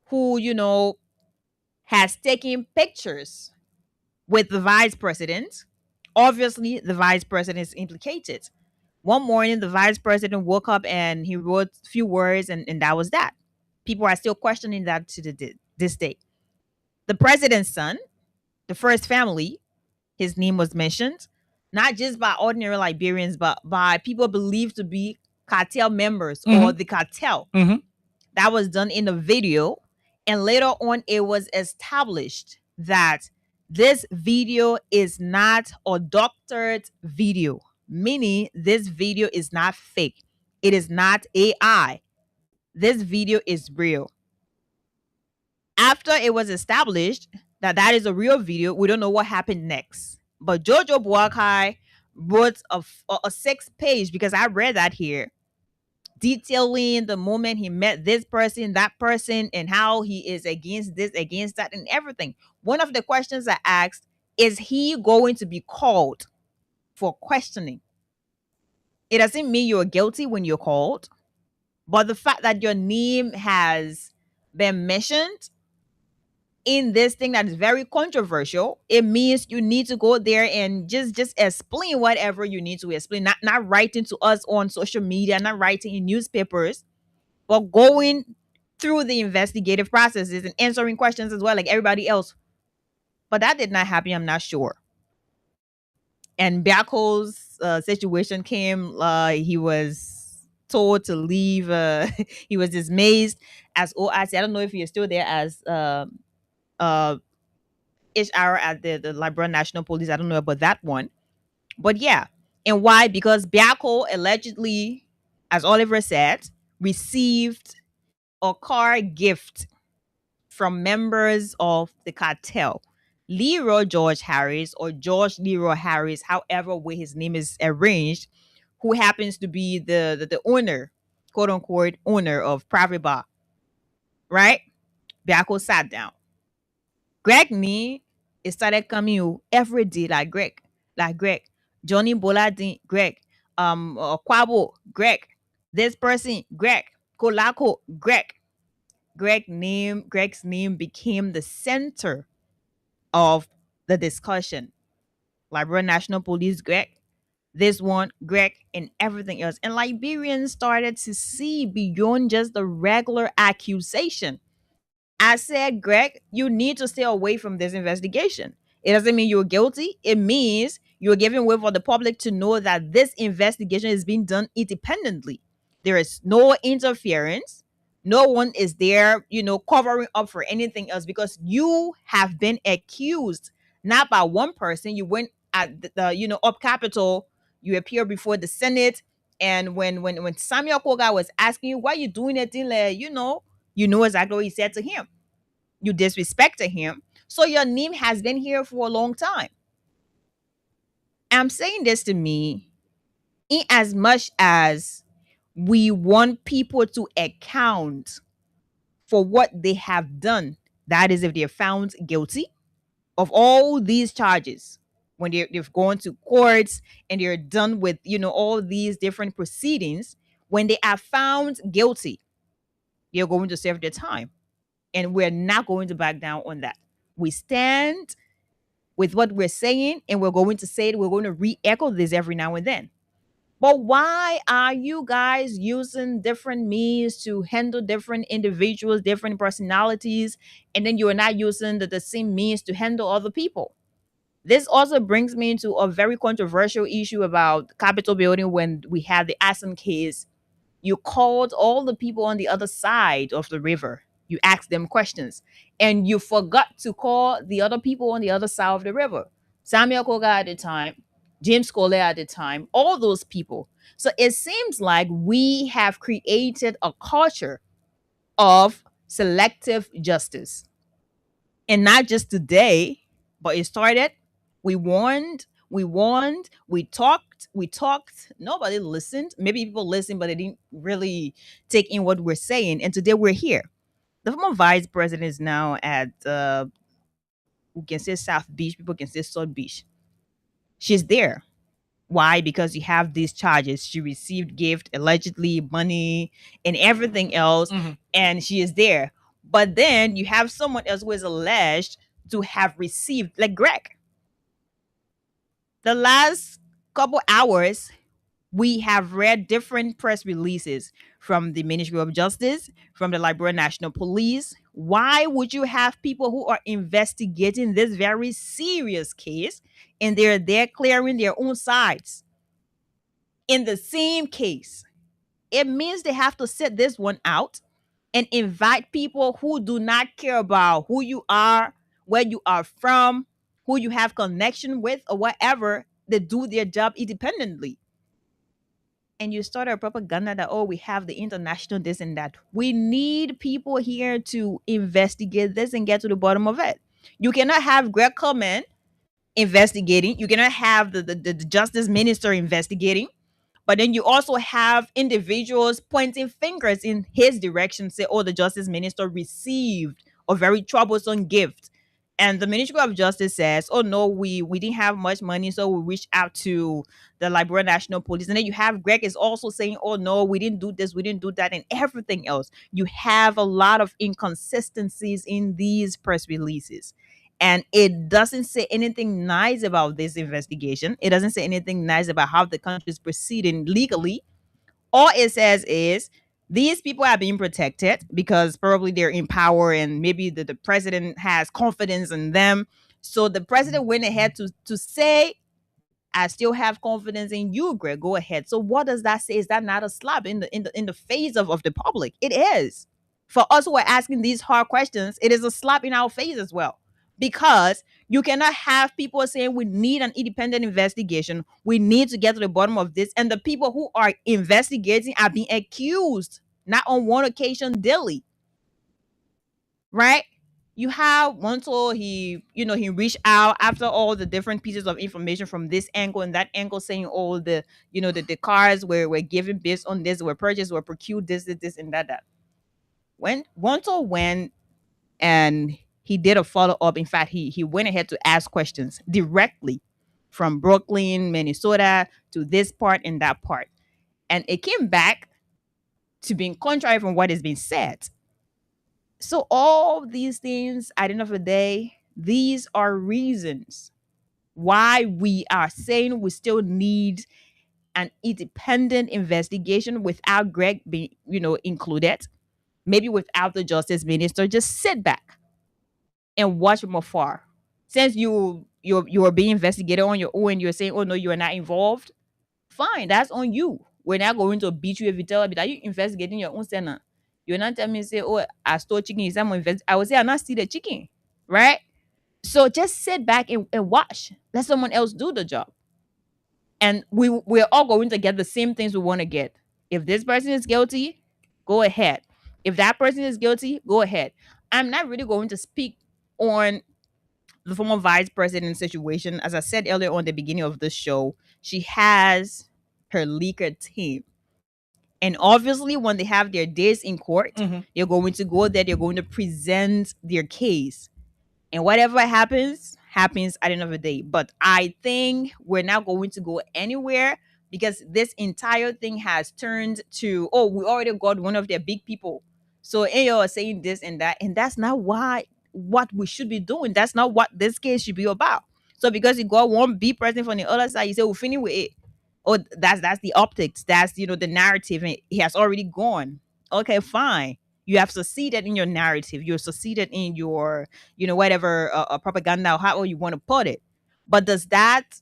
who, has taken pictures with the vice president. Obviously, the vice president is implicated. One morning, the vice president woke up and he wrote a few words, and that was that. People are still questioning that to this day. The president's son, the first family, his name was mentioned, not just by ordinary Liberians, but by people believed to be cartel members or the cartel. That was done in a video. And later on, it was established that this video is not a doctored video, meaning this video is not fake. It is not AI. This video is real. After it was established that that is a real video, we don't know what happened next. But Jojo Buakai wrote a 6-page, because I read that here, detailing the moment he met this person, that person, and how he is against this, against that, and everything. One of the questions I asked, is he going to be called for questioning? It doesn't mean you're guilty when you're called, but the fact that your name has been mentioned in this thing that is very controversial, it means you need to go there and just explain whatever you need to explain. Not writing to us on social media, not writing in newspapers, but going through the investigative processes and answering questions as well, like everybody else. But that did not happen. I'm not sure. And Biako's situation came. He was told to leave. He was dismissed as OIC. I don't know if he is still there as HR at the Liberia National Police. I don't know about that one. But yeah. And why? Because Biako allegedly, as Oliver said, received a car gift from members of the cartel. Leroy George Harris, or George Leroy Harris, however way his name is arranged, who happens to be the owner, quote unquote, owner of Private Bar. Right? Biako sat down. Greg me, it started coming every day, like Greg. Johnny Boladin, Greg. Kwabo, Greg. This person, Greg. Kolako, Greg. Greg's name became the center of the discussion. Liberia National Police, Greg. This one, Greg, and everything else. And Liberians started to see beyond just the regular accusation. I said, Greg, you need to stay away from this investigation. It doesn't mean you're guilty. It means you're giving way for the public to know that this investigation is being done independently. There is no interference. No one is there, covering up for anything else, because you have been accused not by one person. You went at the up Capitol. You appear before the Senate, and when Samuel Koga was asking you why you doing that thing, like, you know exactly what he said to him. You disrespected him. So your name has been here for a long time. I'm saying this to me in as much as we want people to account for what they have done. That is, if they're found guilty of all these charges, when they've gone to courts and they're done with, all these different proceedings, when they are found guilty, they're going to serve their time. And we're not going to back down on that. We stand with what we're saying, and we're going to say it. We're going to re-echo this every now and then. But why are you guys using different means to handle different individuals, different personalities, and then you are not using the same means to handle other people? This also brings me into a very controversial issue about Capitol building. When we had the Assen case, you called all the people on the other side of the river. You asked them questions, and you forgot to call the other people on the other side of the river. Samuel Koga at the time, James Cole at the time, all those people. So it seems like we have created a culture of selective justice. And not just today, but it started. We warned, we talked. Nobody listened. Maybe people listened, but they didn't really take in what we're saying. And today we're here. The former vice president is now at we can say South Beach, people can say South Beach. She's there. Why? Because you have these charges. She received gift, allegedly money, and everything else, and she is there. But then you have someone else who is alleged to have received, like Greg. The last couple hours, we have read different press releases from the Ministry of Justice, from the Liberia National Police. Why would you have people who are investigating this very serious case and they're there clearing their own sides in the same case? It means they have to sit this one out and invite people who do not care about who you are, where you are from, who you have connection with, or whatever. They do their job independently. And you start a propaganda that, we have the international this and that. We need people here to investigate this and get to the bottom of it. You cannot have Greg Coleman investigating. You cannot have the justice minister investigating. But then you also have individuals pointing fingers in his direction, say, the justice minister received a very troublesome gift. And the Ministry of Justice says, oh no, we didn't have much money, so we reached out to the Liberia National Police. And then you have Greg is also saying, oh no, we didn't do this, we didn't do that, and everything else. You have a lot of inconsistencies in these press releases. And it doesn't say anything nice about this investigation. It doesn't say anything nice about how the country is proceeding legally. All it says is these people are being protected because probably they're in power and maybe the president has confidence in them. So the president went ahead to say, I still have confidence in you, Greg. Go ahead. So what does that say? Is that not a slap in the face of the public? It is. For us who are asking these hard questions, it is a slap in our face as well. Because you cannot have people saying we need an independent investigation. We need to get to the bottom of this. And the people who are investigating are being accused, not on one occasion daily. Right? You have Monto, he reached out after all the different pieces of information from this angle and that angle, saying all the cars were given based on this, were purchased, were procured, this, and that. When Monto went and he did a follow-up, in fact, he went ahead to ask questions directly from Brooklyn, Minnesota to this part and that part. And it came back to being contrary from what has been said. So all these things, at the end of the day, these are reasons why we are saying we still need an independent investigation without Greg being, included. Maybe without the justice minister. Just sit back and watch from afar. Since you are being investigated on your own, you're saying, oh no, you are not involved. Fine, that's on you. We're not going to beat you if you tell me that you investigating your own center. You're not telling me, say, oh, I stole chicken. I would say I not steal the chicken, right? So just sit back and watch. Let someone else do the job. And we're all going to get the same things we want to get. If this person is guilty, go ahead. If that person is guilty, go ahead. I'm not really going to speak on the former vice president situation. As I said earlier on the beginning of this show, she has her leaker team. And obviously, when they have their days in court, they're going to go there, they're going to present their case. And whatever happens at the end of the day. But I think we're not going to go anywhere because this entire thing has turned to, oh, we already got one of their big people. So AO are saying this and that. And that's not what we should be doing. That's not what this case should be about. So because you got one big person from the other side, you say, we'll finish with it. Oh, that's the optics. That's, the narrative. And he has already gone. Okay, fine. You have succeeded in your narrative. You're succeeded in your, whatever propaganda or however you want to put it. But does that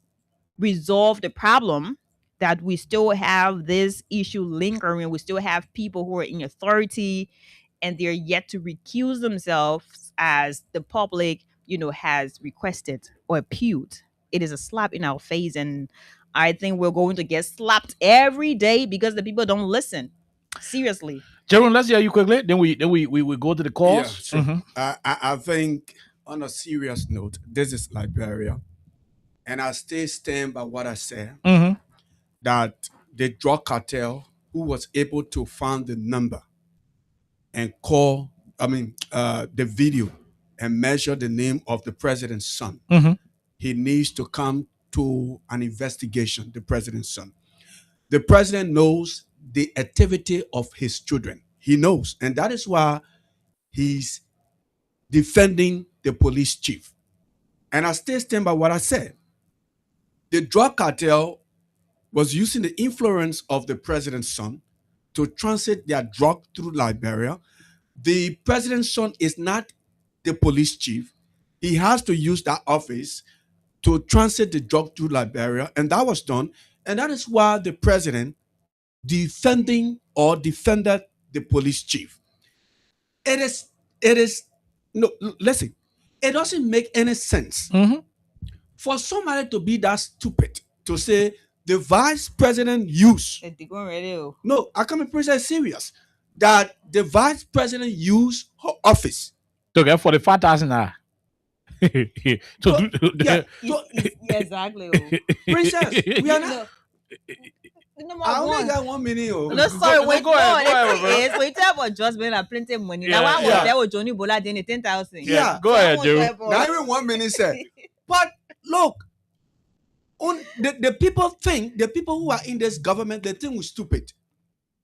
resolve the problem that we still have this issue lingering? We still have people who are in authority and they're yet to recuse themselves as the public, has requested or appealed. It is a slap in our face. And I think we're going to get slapped every day because the people don't listen. Seriously. Jerome, let's hear you quickly. Then we go to the calls. Yeah, sure. I think on a serious note, this is Liberia, and I still stand by what I said that the drug cartel who was able to find the number and call, the video and measure the name of the president's son, he needs to come to an investigation. The president's son. The president knows the activity of his children. He knows. And that is why he's defending the police chief. And I still stand by what I said. The drug cartel was using the influence of the president's son to transit their drug through Liberia. The president's son is not the police chief. He has to use that office to transit the drug through Liberia. And that was done. And that is why the president defended the police chief. It is no, listen, it doesn't make any sense for somebody to be that stupid to say the vice president used. No, I can't be pretty serious that the vice president used her office to get 45,000. Exactly. Princess, we are not. number I only one. got 1 minute. Oh. No, sorry, wait, go ahead, no, go the ahead, bro. thing is, when you talk about adjustment and plenty of money, Yeah, like why was yeah. there with Johnny Bola doing 10,000? Yeah. Go ahead, Joe. Not even 1 minute, sir. But look, the people think, the people who are in this government, they think we're stupid.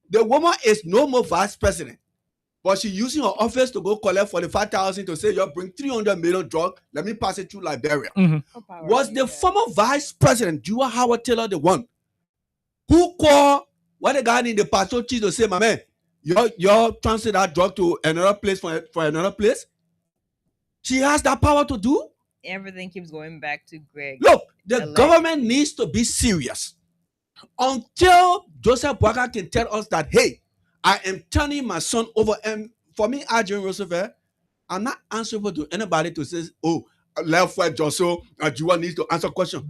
The woman is no more vice president, but she using her office to go collect 45,000 to say, you bring 300 million drug, let me pass it through Liberia. Was the former vice president, Jua Howard Taylor, the one who called what the guy in the patrol chief to say, my man, you're transfer that drug to another place for another place? She has that power to do? Everything keeps going back to Greg. Look, the government needs to be serious. Until Joseph Boakai can tell us that, hey, I am turning my son over. And for me, Adrian Roosevelt, I'm not answerable to anybody to say, oh, left right Joshua and Jua needs to answer question.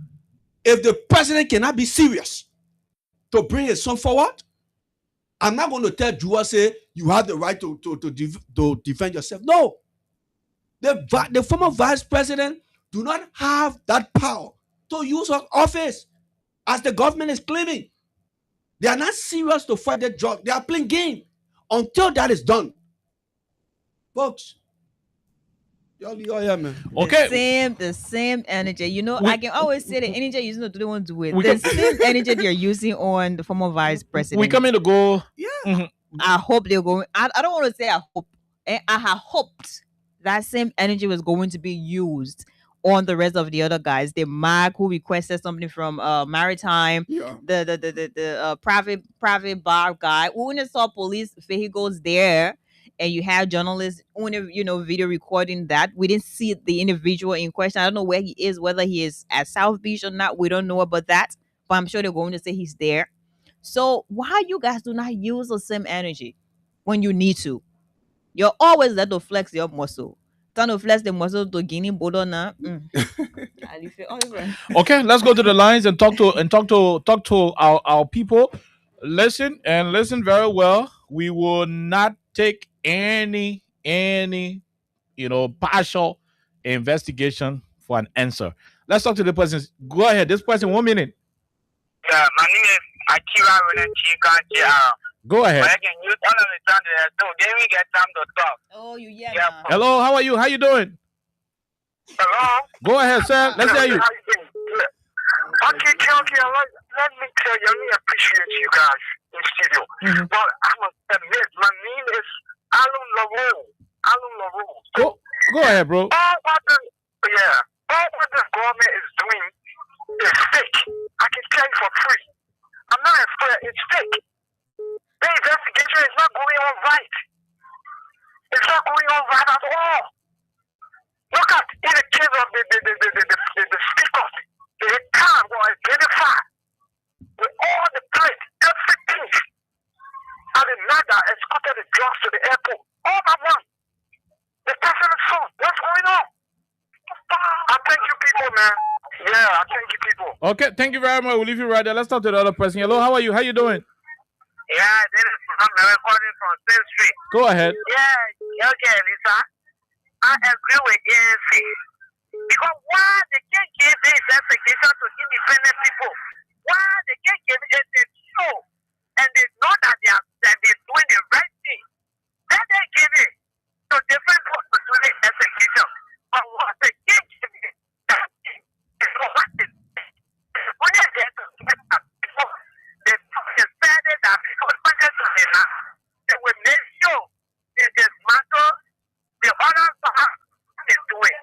If the president cannot be serious to bring his son forward, I'm not going to tell Jua, say, you have the right to defend yourself. No. The former vice president do not have that power to use her office as the government is claiming. They are not serious to fight the drug. They are playing game. Until that is done, folks, y'all here, man. Okay. The same energy. You know, I can always say the energy you're using to do the one do it. We The can- same energy they're using on the former vice president. We coming to go. Yeah. I hope they're going. I don't want to say I hope. I had hoped that same energy was going to be used on the rest of the other guys. The Mark who requested something from Maritime, Yeah. the private bar guy. When you saw police vehicles there, and you have journalists, video recording that, we didn't see the individual in question. I don't know where he is, whether he is at South Beach or not. We don't know about that, but I'm sure they're going to say he's there. So why you guys do not use the same energy when you need to? You're always there to flex your muscle. Trying to flex the muscle to Guinea Bodona. Okay, let's go to the lines and talk to our people. Listen very well. We will not take any partial investigation for an answer. Let's talk to the person. Go ahead. This person, 1 minute. Yeah, my name is Akira Renechika. Go ahead. I can use all of the time there, so then we get time to talk. Oh, Hello, how are you? How you doing? Hello? Go ahead, sir. Let's hear you. Okay, let me tell you, I really appreciate you guys in studio. But I must admit, my name is Alun LaRue. Go ahead, bro. All what the government is doing is fake. I can tell you for free. I'm not afraid, it's fake. The investigation is not going on right. It's not going on right at all. Look at in the case of the speaker, the car was identified with all the plate, everything. And the NADA escorted the drugs to the airport. All that one. The person is sold. What's going on? I thank you people, man. Yeah, I thank you people. Okay, thank you very much. We'll leave you right there. Let's talk to the other person. Hello, how are you? How you doing? Yeah, I'm recording from State Street. Go ahead. Yeah, okay, Lisa. I agree with ANC. Because why they can't give this investigation to independent people? Why they can't give it? They know, and they know that they're doing the right thing. Then they give it to different people to do the investigation. But what they can't give it, is what it is. When they're there to get at people, they decided that because they will make sure they dismantle the other part is doing.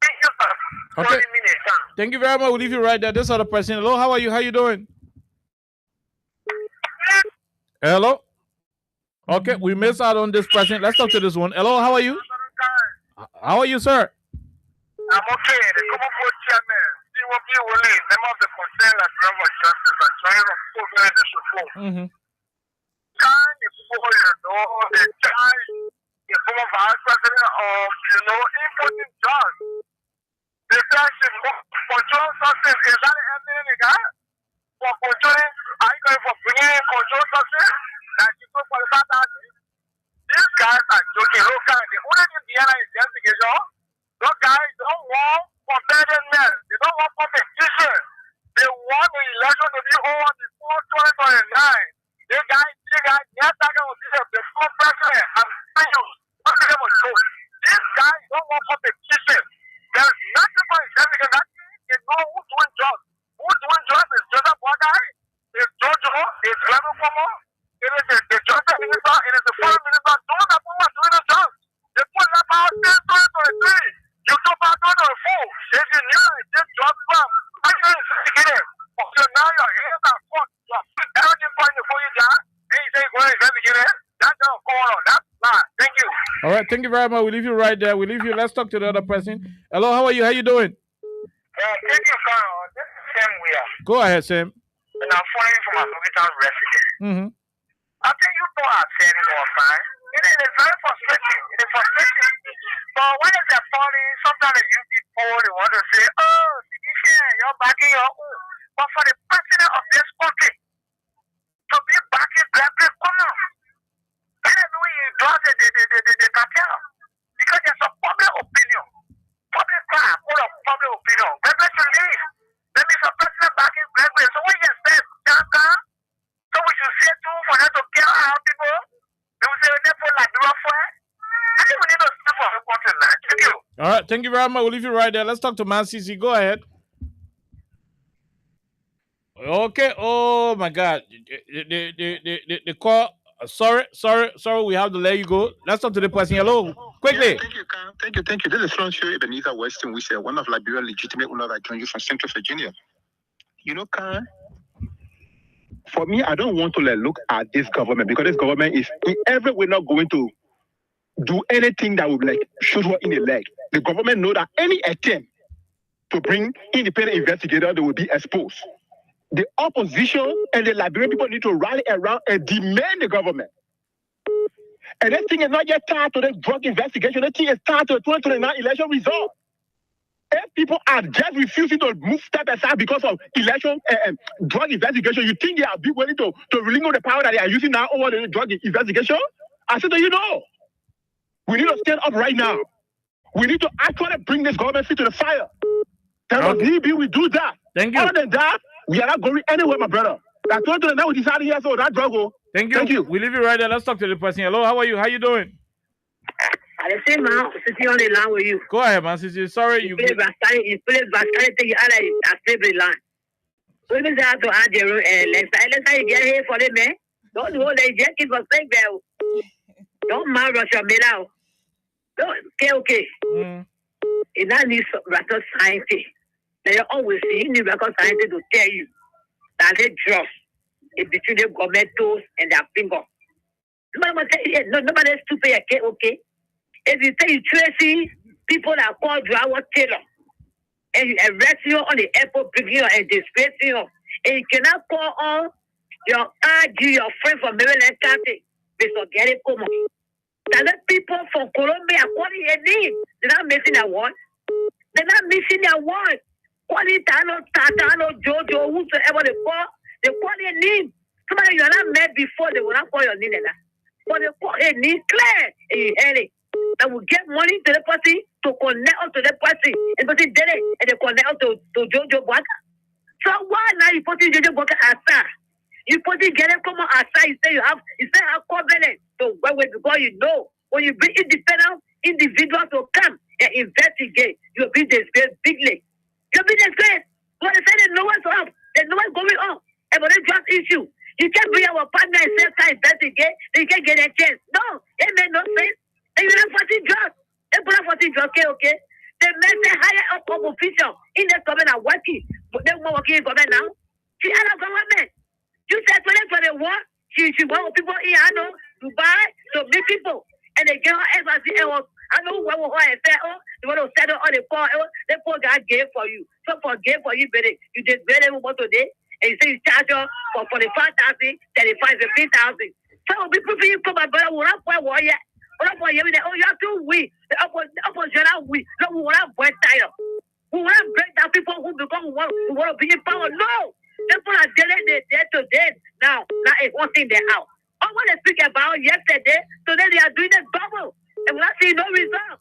Thank you, sir. Okay. Thank you very much. We'll leave you right there. This other person. Hello, how are you? How you doing? Hello? Okay, we missed out on this person. Let's talk to this one. Hello, how are you? How are you, sir? I'm okay. The common board chairman, CWP Willie, member of the concern and Bureau of Justice and trying to fulfill the support. Can the people, the charge the former vice president of, importing drugs. The fact is, control substance, is that happening, guy? For controlling, are you going for bringing control substance? That you go for the fact that these guys are joking. Look, the only thing behind the investigation, those guys don't want competitiveness. They don't want competition. They want the election to be over before 2029. They got, yes, I can see the before president. I'm telling you, what they will do. These guys don't want competition. There's nothing for examining that. They know who's doing jobs. Who's doing jobs is Joseph Bogai, is Jojo, is Clement Fomo, it is the justice minister, it is the foreign minister. Those are who are doing the jobs. They put that out since 2023. You took out 2024. If you knew it, this job from, I can't get it. So now your hands are caught. Everything point before you die. And you say, well, let me get it. That's not going on. That's not. Thank you. All right, thank you very much. We leave you right there. We leave you. Let's talk to the other person. Hello, how are you? How you doing? Thank you, Carl. This is Sam Weir. Go ahead, Sam. And I'm flying from a Louisiana resident. Mm-hmm. I think you know I'm saying it all fine. It is very frustrating. It is frustrating. But when it's a party, sometimes you people they want to say, oh, you're backing your own. But for the president of this country to be backing black people, come on. I don't know he does the cartel. Because there's a public opinion. Public crime, full of public opinion. Black people should leave. There is a president backing black people. So when you say, so we should say too for them to kill our people. They will say, therefore, like the rough way. I think we need to step for the country now. Thank you. All right, thank you very much. We'll leave you right there. Let's talk to Man CC. Go ahead. Okay. Oh my God. The call. Sorry. We have to let you go. Let's talk to the person. Hello, quickly. Yeah, thank you. This is Francois Ebenezer Weston. We say one of Liberia's legitimate owners that joined you from Central Virginia. You know, Khan, for me, I don't want to look at this government because this government is in every way not going to do anything that would shoot her in the leg. The government know that any attempt to bring independent investigators, they will be exposed. The opposition and the Liberian people need to rally around and demand the government. And this thing is not yet tied to the drug investigation. This thing is tied to the 2029 election result. If people are just refusing to move step aside because of election and drug investigation, you think they are willing to release the power that they are using now over the drug investigation? I said, we need to stand up right now. We need to actually bring this government feet to the fire. We do that. Thank you. Other than that, we are not going anywhere, my brother. That 2029 we decided here, so that drug will. Thank you. We leave you right there. Let's talk to the person. Hello, how are you? How you doing? I say, man, sitting on the line with you. Go ahead, man. Sorry, you play Vascari, take you out of the slavery line. So you have to add your let's say you get here for the man. Don't hold the jet for slave bell. Don't marry Russia Mila. Don't okay. It not needs record scientists. They always see in the record scientists to tell you that they trust it between the government toes and their finger. Nobody is stupid, okay? If you say you tracy people that call Drawa Taylor and you arrest you on the airport, bring you and disgrace you, and you cannot call on your friend from Maryland County, Mr. Gary Como. That people from Colombia calling your name. They're not missing that one. They're not missing that one. Calling Tatano, Jojo, whosoever they call your name. Somebody you are not met before, they will not call your name. But they call your name clear and you hear it. They will get money to the party to connect up to the party. And the person did it and they connect up to Jojo Bwaka. So why now you put Jojo Bwaka aside? You put it get come on aside, you say you have covenant. So when because you know when you bring independent individuals to come and investigate, you'll be disgraced bigly. You'll be disgraced. When they say they know what's up, they know what's going on. And when they drug issue, you can't bring our partner and say can investigate, then you can't get a chance. No, it made no sense. And you don't 14 drugs. They put up 14 drugs, okay? They make the higher up official in the government are working. But they won't working in government now. She had a government. You said 2021, she want people in Hano, Dubai, to meet people. And they get her embassy. I know where I said, they want to settle on the call. The poor guy gave for you. So for gave for you, baby. You just made them one today. And you say you charge her for 45,000, 35,000, 15,000. So people for you come, my brother, will not play war yet. You are too weak. The opposition are weak. No, we want to break title. We want to break down people who become want to be in power. No. People are dealing day to day now. Now it's one thing they're out. All what they speak about yesterday, today they are doing a double. And we're not seeing no result.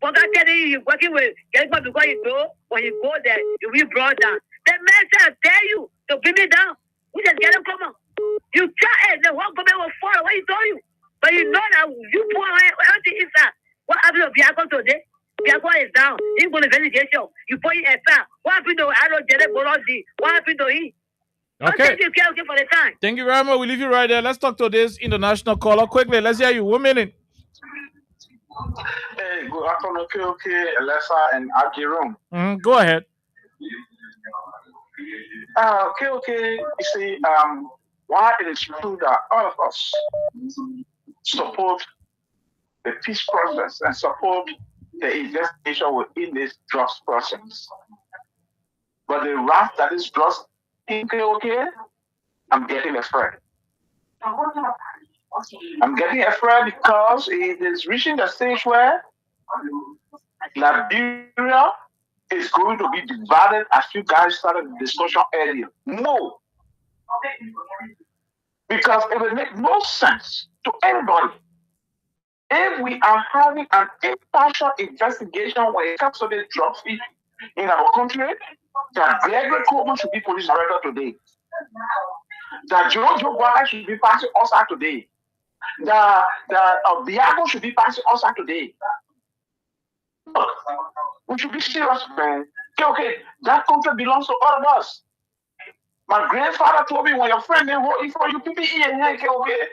But I tell you, you're working with because you know when you go there, you will brought down. They man said, tell you to bring me down. We just get him come on. You try it, the whole government will fall. What he told you? But you know that you pour everything inside. What happened to Biaco today? Biaco is down. He's going to investigation. You put it aside. What happened to Alo Jere Bolozi? What happened to him? Okay. Thank you for the time. Thank you very much. We leave you right there. Let's talk to this international caller quickly. Let's hear you. 1 minute. Hey, good afternoon, KOK, Alessa, and Ajirum. Go ahead. KOK, you see, why it is true that all of us support the peace process and support the investigation within this drugs process. But the wrath that is drugs in KOK, I'm getting afraid. I'm getting afraid because it is reaching the stage where Liberia is going to be divided, as you guys started the discussion earlier. No. Because it will make no sense to anybody if we are having an impartial investigation when it comes to the drug fee in our country, that Gregory Coleman should be police director today. That Jojo Guara should be passing us out today. That Biago should be passing us out today. Look, we should be serious, man. Okay, that country belongs to all of us. My grandfather told me when your friend is voting for you, PPE and okay.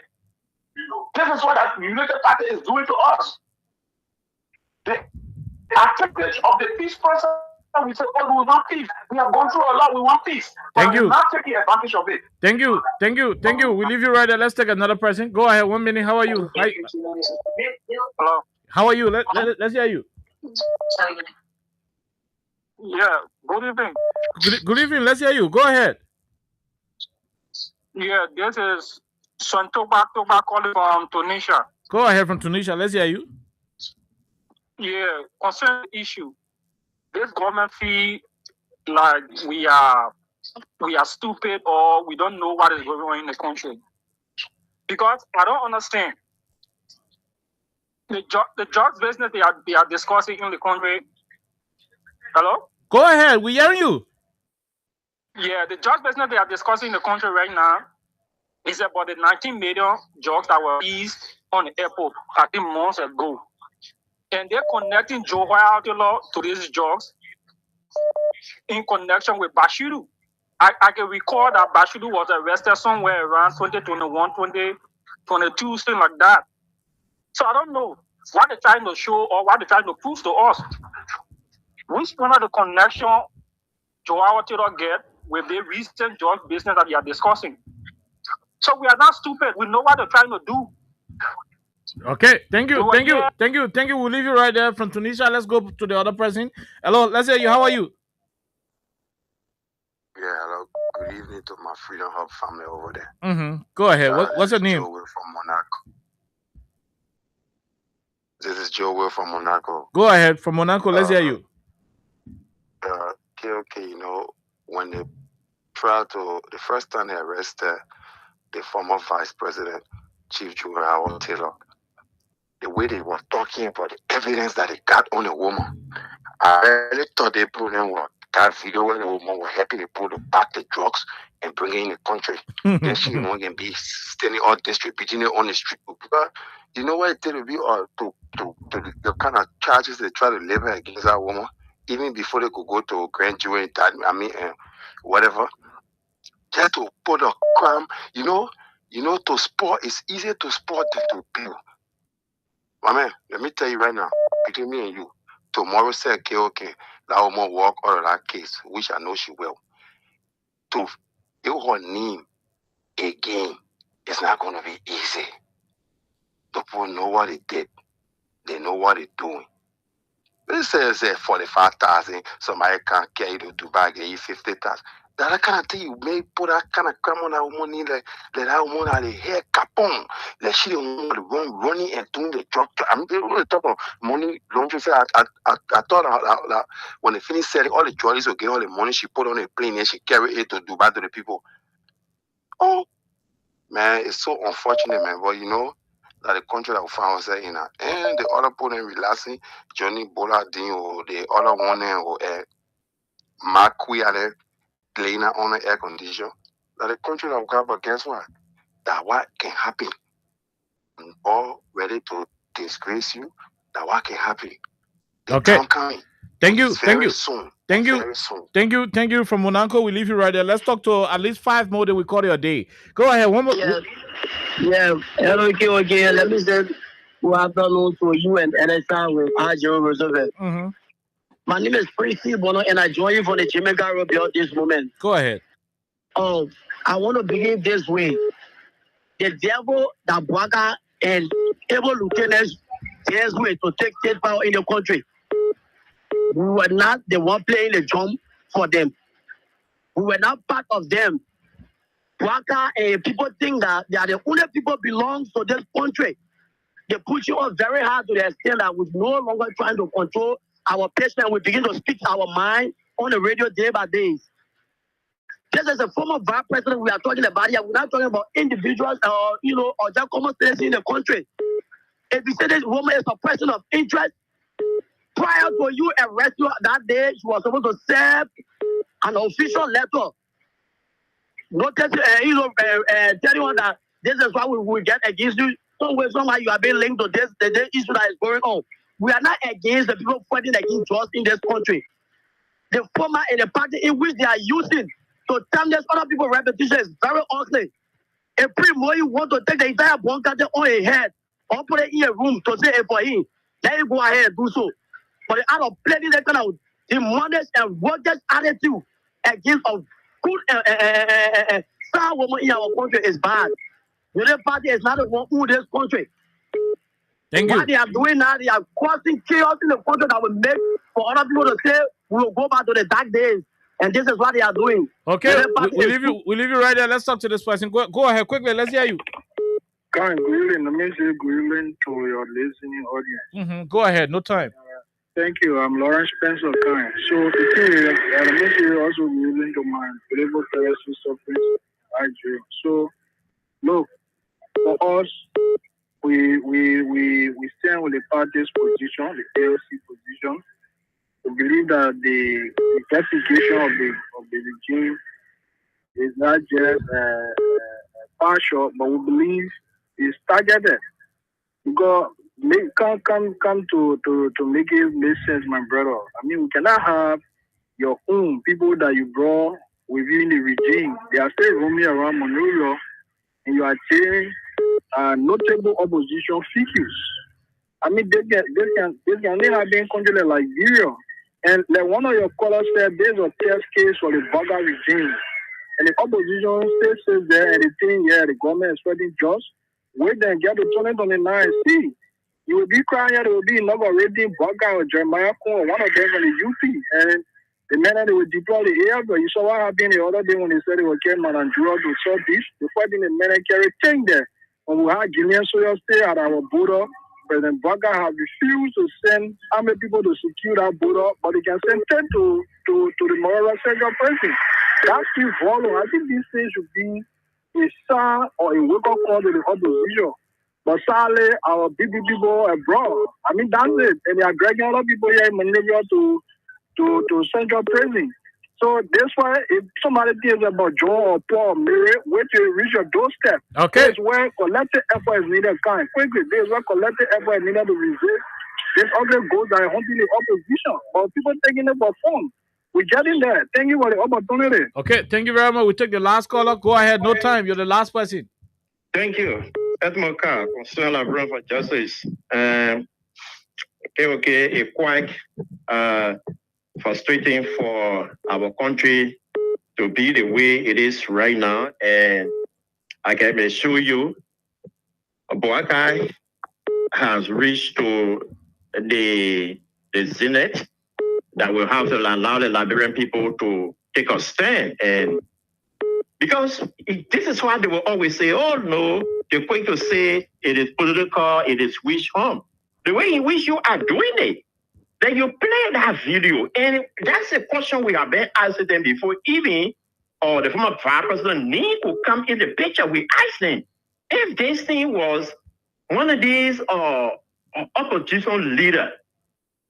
This is what that United Party is doing to us. The advantage of the peace process, we say, oh, we want peace. We have gone through a lot, we want peace. Thank you. We're not taking advantage of it. Thank you. We leave you right there. Let's take another person. Go ahead. 1 minute. How are you? Hi. Hello. How are you? Let's hear you. Yeah, good evening. Good evening. Let's hear you. Go ahead. Yeah, this is Santoba calling from Tunisia. Go ahead from Tunisia. Let's hear you. Yeah, concern issue. This government feel like we are stupid or we don't know what is going on in the country. Because I don't understand. The drugs business they are discussing in the country. Hello? Go ahead. We hearing you. Yeah, the drugs business they are discussing in the country right now is about the 19 million drugs that were seized on the airport 13 months ago. And they're connecting Joe White to these drugs in connection with Bashiru. I can recall that Bashiru was arrested somewhere around 2021, 2022, something like that. So I don't know what they're trying to show or what they're trying to prove to us. Which one of the connection Joao Taylor get with the recent drug business that we are discussing? So we are not stupid. We know what they're trying to do. Okay, thank you. We'll leave you right there from Tunisia. Let's go to the other person. Hello, let's hear you. How are you? Yeah, hello. Good evening to my Freedom Hub family over there. Go ahead. What's your name? Joe Will from Monaco. This is Joe Will from Monaco. Go ahead from Monaco. Let's hear you. Okay, you know, when they tried to, the first time they arrested the former Vice President, Chief Joao Taylor, the way they were talking about the evidence that they got on a woman, I really thought they put in that video when the woman was happy to pull back the drugs and bring it in the country. Then she won't even be standing out distributing it on the street. Because you know what it will be to the kind of charges they try to label against that woman, even before they could go to grand jury, whatever. Just to put a crime, you know, to sport, it's easier to sport than to kill. My man, let me tell you right now, between me and you, tomorrow say, okay, that woman walk out of that case, which I know she will. To feel her name again, it's not going to be easy. The people know what they did. They know what they're doing. This says 45,000, somebody can't carry you to Dubai, get you 50,000. That kind of thing, you may put that kind of crime on that woman, like that woman had a hair capon, that she didn't want to run running and doing the drug. I mean, they really talk about money laundering. I thought that when they finished selling all the jewelry, so get all the money she put on a plane and she carried it to Dubai to the people. Oh, man, it's so unfortunate, man. But you know, that the country that we found ourselves in, and the other people relaxing, Johnny Boladin or the other one or Mark Queer, laying on the air condition. That the country of God, but guess what? That what can happen. And all ready to disgrace you. That what can happen. The time coming. Thank you. Thank you. Soon. Thank you. Very soon. Thank you. Thank you from Monaco. We leave you right there. Let's talk to at least 5 more, then we call it a day. Go ahead. One more. Yeah. Hello, okay. Let me say good afternoon to you and NSR with Ajiro Roosevelt. My name is Prissy Bono, and I join you from the Jamaica Road at this moment. Go ahead. I want to begin this way. The devil, that Bwaka, and able lieutenants, there's way to take state power in the country. We were not the one playing the drum for them. We were not part of them. Bwaka and people think that they are the only people belong to this country. They push you up very hard to the extent that we're no longer trying to control our patient. We begin to speak our mind on the radio day by day. This is a former vice president we are talking about here. We're not talking about individuals or just common citizens in the country. If you say this woman is a person of interest, prior to you arrest her that day, she was supposed to serve an official letter. Notice, telling you that this is what we will get against you. Somehow you are being linked to this, the issue that is going on. We are not against the people fighting against us in this country. The former and the party in which they are using to tarnish other people's reputation is very ugly. If more you want to take the entire bunker on a head or put it in a room to say it for him, let him go ahead and do so. But out of plenty that kind of demonic and rugged attitude against a good star woman in our country is bad. The party is not the one who this country. Thank you. What they are doing now, they are causing chaos in the country that will make for other people to say we will go back to the dark days. And this is what they are doing. Okay, we leave you right there. Let's talk to this person. Go ahead quickly. Let's hear you. Good evening. Let me say good evening to your listening audience. Go ahead. No time. Thank you. I'm Lawrence Spencer Kine. So the thing is, let me say also good evening to my beloved fellow sister friends. So look, for us, we stand with the party's position, the ALC position. We believe that the investigation of the regime is not just partial, but we believe it's targeted. Because come to make it make sense, my brother. I mean, we cannot have your own people that you brought within the regime. They are still roaming around Monrovia, and you are saying notable opposition figures. I mean, they can only have been country like Liberia. And like one of your callers said, there's a test case for the Bugger regime. And the opposition still says there, and the thing, the government is spreading just. Wait then, get to 2029 and see. You will be crying, there will be another rating Bugger or Jeremiah Cohen, one of them in the UP. And the men that they will deploy the air, but you saw what happened the other day when they said they were carrying Manandura to South Beach. They're fighting the men and carry thing there. When we had Guinean soldiers stay at our border, President Bugger have refused to send army people to secure that border, but they can send 10 to the Morales Central Prison. That's still volume. I think this thing should be a sign or a wake-up call to the opposition. But sadly, our big people abroad, I mean, that's it. And they are dragging a lot of people here in Monrovia to Central Prison. So that's why if somebody thinks about Joe or Paul, Mary, wait till you reach your doorstep. Okay. That's where collective effort is needed. Quickly, that's where collective effort is needed to resist this other goals that are haunting the opposition. But people taking it for fun. We're getting there. Thank you for the opportunity. Okay, thank you very much. We take the last caller. Go ahead. No time. You're the last person. Thank you. Edmond Carr, concerned Labrador for Justice. A quite frustrating for our country to be the way it is right now. And I can assure you, Boakai has reached to the zenith that will have to allow the Liberian people to take a stand. And because this is why they will always say, oh no, they're going to say it is political, it is wish harm. The way in which you are doing it, then you play that video. And that's a question we have been asking them before, even the former vice president need to come in the picture. We asked them if this thing was one of these opposition leaders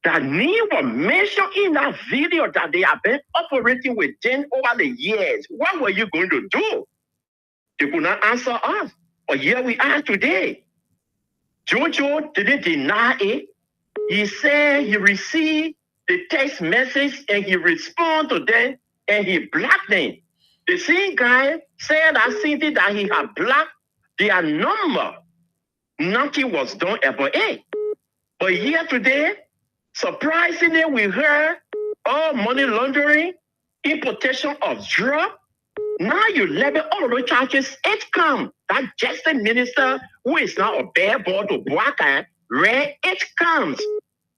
that name was mentioned in that video that they have been operating within over the years. What were you going to do? They could not answer us. But here we are today. Jojo didn't deny it. He said he received the text message and he responded to them and he blocked them. The same guy said that since that he had blocked their number, nothing was done about it. But here today, surprisingly, we heard all money laundering, importation of drugs. Now you level all of the charges. It comes. That justice minister, who is now a bare ball to Boakai, where it comes.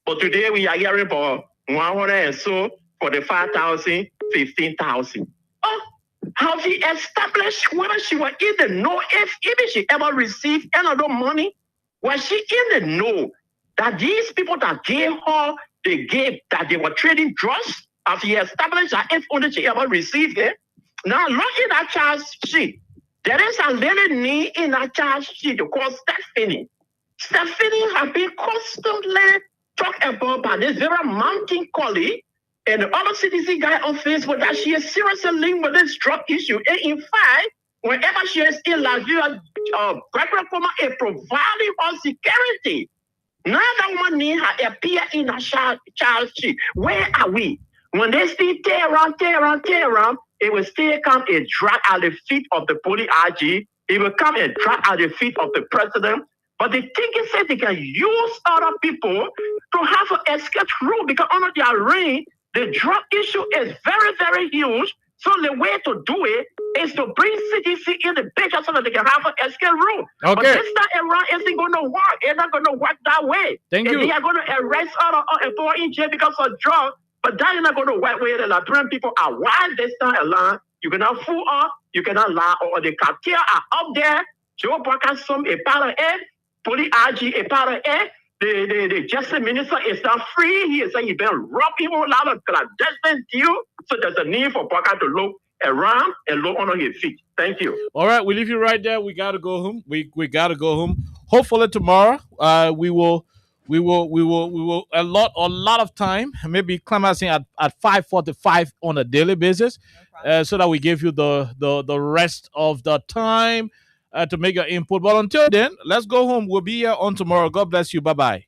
But today we are hearing for 100 and so, for the 5,000, 15,000. Oh, how she established whether she was in the know if even she ever received another money? Was she in the know that these people that gave her, they gave, that they were trading drugs? As she established that if only she ever received it? Now look in that charge sheet. There is a little name in that charge sheet called Stephanie. Stephanie has been constantly talked about by this very mountain colleague and the other citizen guy on Facebook that she is seriously linked with this drug issue. And in fact, whenever she is in Liberia, Gregory Coma is providing her security. Now that woman need her appear in a charge sheet. Where are we? When they still tear around, it will still come and drag at the feet of the police RG. It will come and drag at the feet of the president. But the thinking said they can use other people to have an escape route because under their reign, the drug issue is very, very huge. So the way to do it is to bring CDC in the picture so that they can have an escape route. Okay. But this time around isn't going to work. It's not going to work that way. Thank you. They are going to arrest other people in jail because of drugs. But that is not going to work where the Liberian people are wild this time around. You cannot fool up, you cannot lie, or the cartel are up there. Joe Barker, some a part of it, Police RG a part of it. The justice minister is not free. He is saying he's been robbing a lot of clandestine deal. So there's a need for Barker to look around and look under his feet. Thank you. All right, we leave you right there. We gotta go home. We gotta go home. Hopefully tomorrow, we will a lot of time, maybe climaxing at 5:45 on a daily basis, so that we give you the rest of the time to make your input. But until then, let's go home. We'll be here on tomorrow. God bless you. Bye bye.